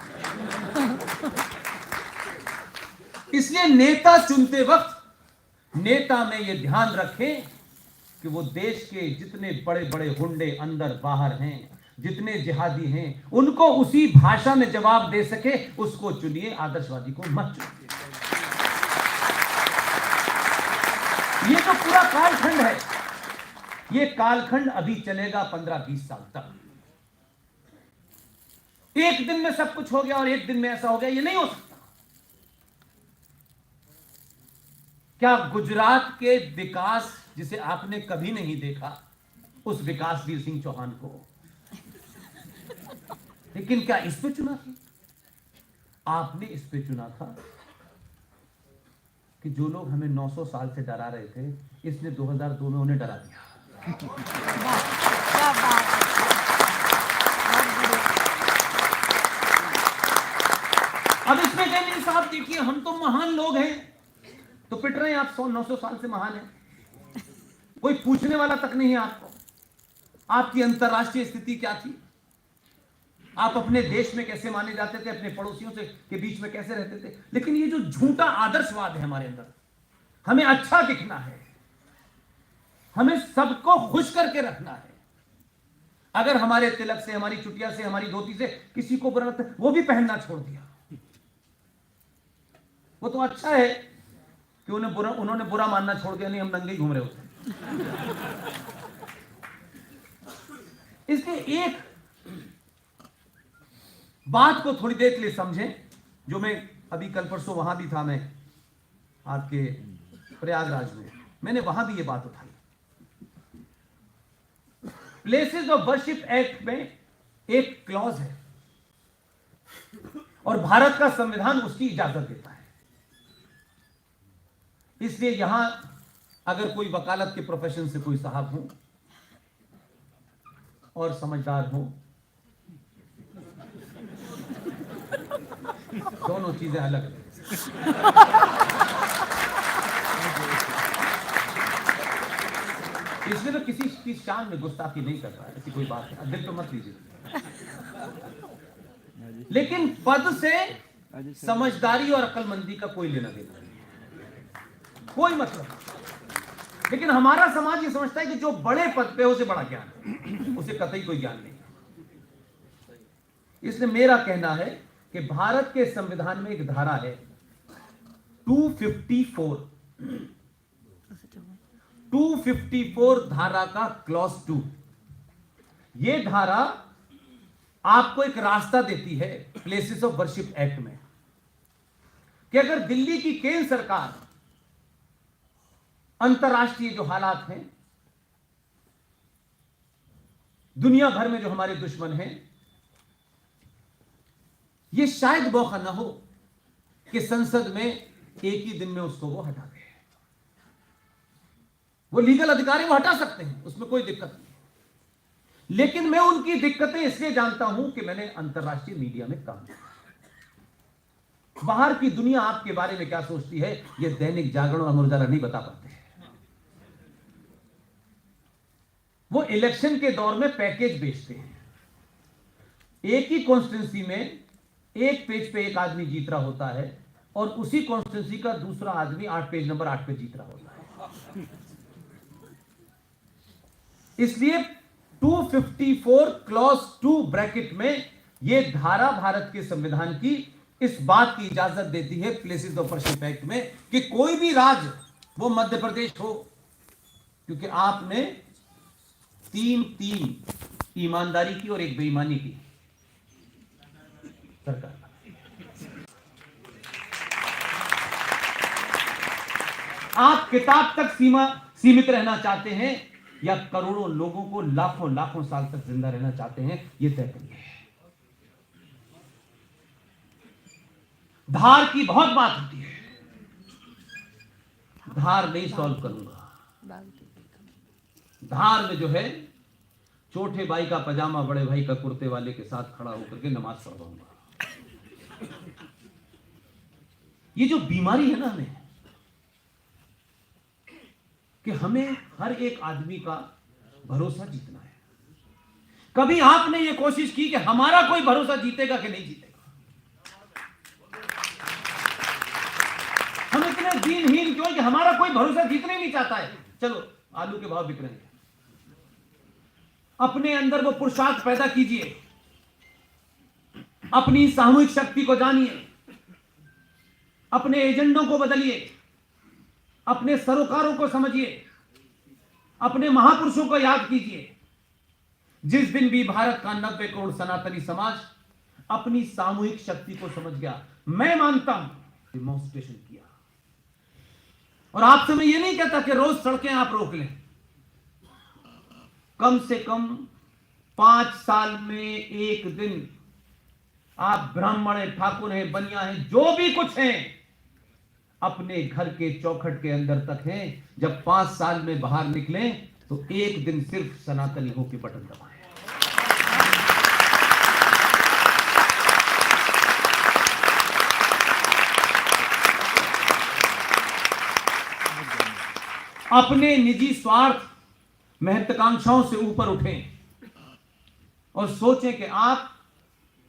इसलिए नेता चुनते वक्त नेता में यह ध्यान रखें कि वो देश के जितने बड़े बड़े गुंडे अंदर बाहर हैं, जितने जिहादी हैं, उनको उसी भाषा में जवाब दे सके, उसको चुनिए, आदर्शवादी को मत चुनिए। ये तो पूरा कालखंड है। ये कालखंड अभी चलेगा 15-20 साल तक। एक दिन में सब कुछ हो गया और एक दिन में ऐसा हो गया, ये नहीं हो सकता। क्या गुजरात के विकास जिसे आपने कभी नहीं देखा, उस विकासवीर सिंह चौहान को, लेकिन क्या इस पे चुना था? आपने इस पे चुना था कि जो लोग हमें 900 साल से डरा रहे थे, इसने 2002 में उन्हें डरा दिया। अब इसमें कहेंगे साहब देखिए हम तो महान लोग हैं, तो पिट रहे हैं आप 100-900 साल से महान हैं। कोई पूछने वाला तक नहीं है आपको। आपकी अंतरराष्ट्रीय स्थिति क्या थी? आप अपने देश में कैसे माने जाते थे, अपने पड़ोसियों से के बीच में कैसे रहते थे? लेकिन ये जो झूठा आदर्शवाद है हमारे अंदर, हमें अच्छा दिखना है, हमें सबको खुश करके रखना है। अगर हमारे तिलक से, हमारी चुटिया से, हमारी धोती से किसी को बुरा लगता है, वो भी पहनना छोड़ दिया। वो तो अच्छा है कि उन्होंने बुरा मानना छोड़ दिया, नहीं हम नंगे घूम रहे होते। इसलिए एक बात को थोड़ी देर के लिए समझें, जो मैं अभी कल परसों वहां भी था, मैं आपके प्रयागराज में, मैंने वहां भी ये बात उठाई। प्लेसेस ऑफ वर्शिप एक्ट में एक क्लॉज है और भारत का संविधान उसकी इजाजत देता है। इसलिए यहां अगर कोई वकालत के प्रोफेशन से कोई साहब हो और समझदार हो, दोनों चीजें अलग हैं। इसलिए तो किसी की शान में गुस्ताखी नहीं कर रहा है, ऐसी कोई बात है, दिल पे मत लीजिए। लेकिन पद से समझदारी और अक्लमंदी का कोई लेना देना नहीं, कोई मतलब नहीं। लेकिन हमारा समाज ये समझता है कि जो बड़े पद पे उसे बड़ा ज्ञान है, उसे कतई कोई ज्ञान नहीं। इसलिए मेरा कहना है कि भारत के संविधान में एक धारा है 254 धारा का क्लॉज 2। यह धारा आपको एक रास्ता देती है प्लेसेस ऑफ वर्शिप एक्ट में कि अगर दिल्ली की केंद्र सरकार अंतर्राष्ट्रीय जो हालात हैं, दुनिया भर में जो हमारे दुश्मन हैं, यह शायद मौका ना हो कि संसद में एक ही दिन में उसको वो हटा दे। वो लीगल अधिकारी वो हटा सकते हैं, उसमें कोई दिक्कत नहीं। लेकिन मैं उनकी दिक्कतें इसलिए जानता हूं कि मैंने अंतर्राष्ट्रीय मीडिया में काम किया। बाहर की दुनिया आपके बारे में क्या सोचती है, यह दैनिक जागरण और अमर उजाला नहीं बता पाते हैं। वो इलेक्शन के दौर में पैकेज बेचते हैं। एक ही कॉन्स्टिट्यूंसी में एक पेज पे एक आदमी जीत रहा होता है और उसी कॉन्स्टिट्यूंसी का दूसरा आदमी पेज नंबर 8 पे जीत रहा होता है। इसलिए 254 क्लॉज 2 ब्रैकेट में यह धारा भारत के संविधान की इस बात की इजाजत देती है प्लेसेस ऑफ वर्शिप एक्ट में कि कोई भी राज्य, वो मध्य प्रदेश हो, क्योंकि आपने तीन ईमानदारी की और एक बेईमानी की सरकार। आप किताब तक सीमित रहना चाहते हैं या करोड़ों लोगों को लाखों साल तक जिंदा रहना चाहते हैं, यह तय करिए। धार की बहुत बात होती है, धार नहीं सॉल्व करूंगा। धार में जो है, छोटे भाई का पजामा बड़े भाई का कुर्ते वाले के साथ खड़ा होकर के नमाज पढ़वाऊंगा। ये जो बीमारी है ना हमें, कि हमें हर एक आदमी का भरोसा जीतना है। कभी आपने ये कोशिश की कि हमारा कोई भरोसा जीतेगा कि नहीं जीतेगा? हम इतने दीनहीन क्यों कि हमारा कोई भरोसा जीतने नहीं चाहता है। चलो, आलू के भाव बिक रहे हैं, अपने अंदर वो पुरुषार्थ पैदा कीजिए, अपनी सामूहिक शक्ति को जानिए, अपने एजेंडों को बदलिए, अपने सरोकारों को समझिए, अपने महापुरुषों को याद कीजिए। जिस दिन भी भारत का 90 करोड़ सनातनी समाज अपनी सामूहिक शक्ति को समझ गया, मैं मानता हूं डेमोन्स्ट्रेशन किया। और आपसे मैं ये नहीं कहता कि रोज सड़कें आप रोक लें, कम से कम 5 साल में एक दिन आप ब्राह्मण हैं, ठाकुर हैं, बनिया हैं, जो भी कुछ हैं, अपने घर के चौखट के अंदर तक हैं। जब 5 साल में बाहर निकलें तो एक दिन सिर्फ सनातनी हो के बटन दबाएं। अपने निजी स्वार्थ, महत्वाकांक्षाओं से ऊपर उठें और सोचें कि आप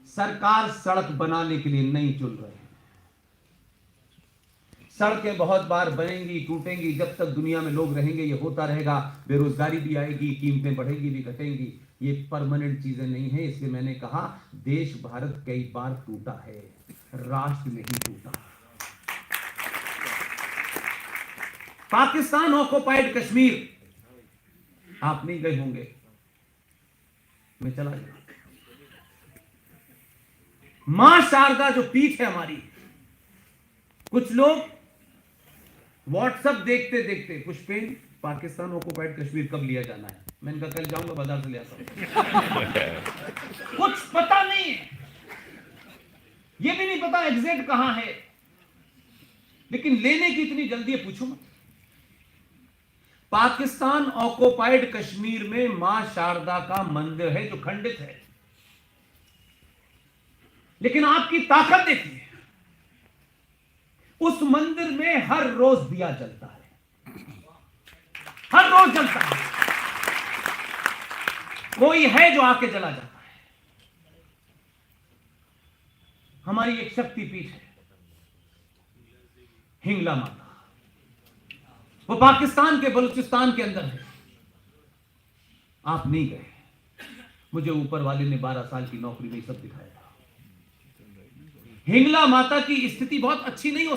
सरकार सड़क बनाने के लिए नहीं चुन रहे हैं। सड़कें बहुत बार बनेंगी, टूटेंगी, जब तक दुनिया में लोग रहेंगे ये होता रहेगा। बेरोजगारी भी आएगी, कीमतें बढ़ेगी भी घटेंगी, ये परमानेंट चीजें नहीं है। इसलिए मैंने कहा देश भारत कई बार टूटा है, राष्ट्र नहीं टूटा। पाकिस्तान ऑक्युपाइड कश्मीर आप नहीं गए होंगे, मैं चला गया। मां शारदा जो पीठ है हमारी, कुछ लोग व्हाट्सएप देखते देखते पुष्पेन पाकिस्तान ऑक्युपाइड कश्मीर कब लिया जाना है, मैंने कहा कल जाऊंगा बाजार से ले आता हूं। कुछ पता नहीं है, ये भी नहीं पता एग्जैक्ट कहां है, लेकिन लेने की इतनी जल्दी है, पूछो मत। पाकिस्तान ऑक्युपाइड कश्मीर में मां शारदा का मंदिर है जो खंडित है, लेकिन आपकी ताकत देखिए, उस मंदिर में हर रोज दिया जलता है, हर रोज जलता है। कोई है जो आके जला जाता है। हमारी एक शक्तिपीठ है, हिंगला माता। वो पाकिस्तान के बलूचिस्तान के अंदर है। आप नहीं गए, मुझे ऊपर वाले ने 12 साल की नौकरी में सब दिखाया। हिंगला माता की स्थिति बहुत अच्छी नहीं हो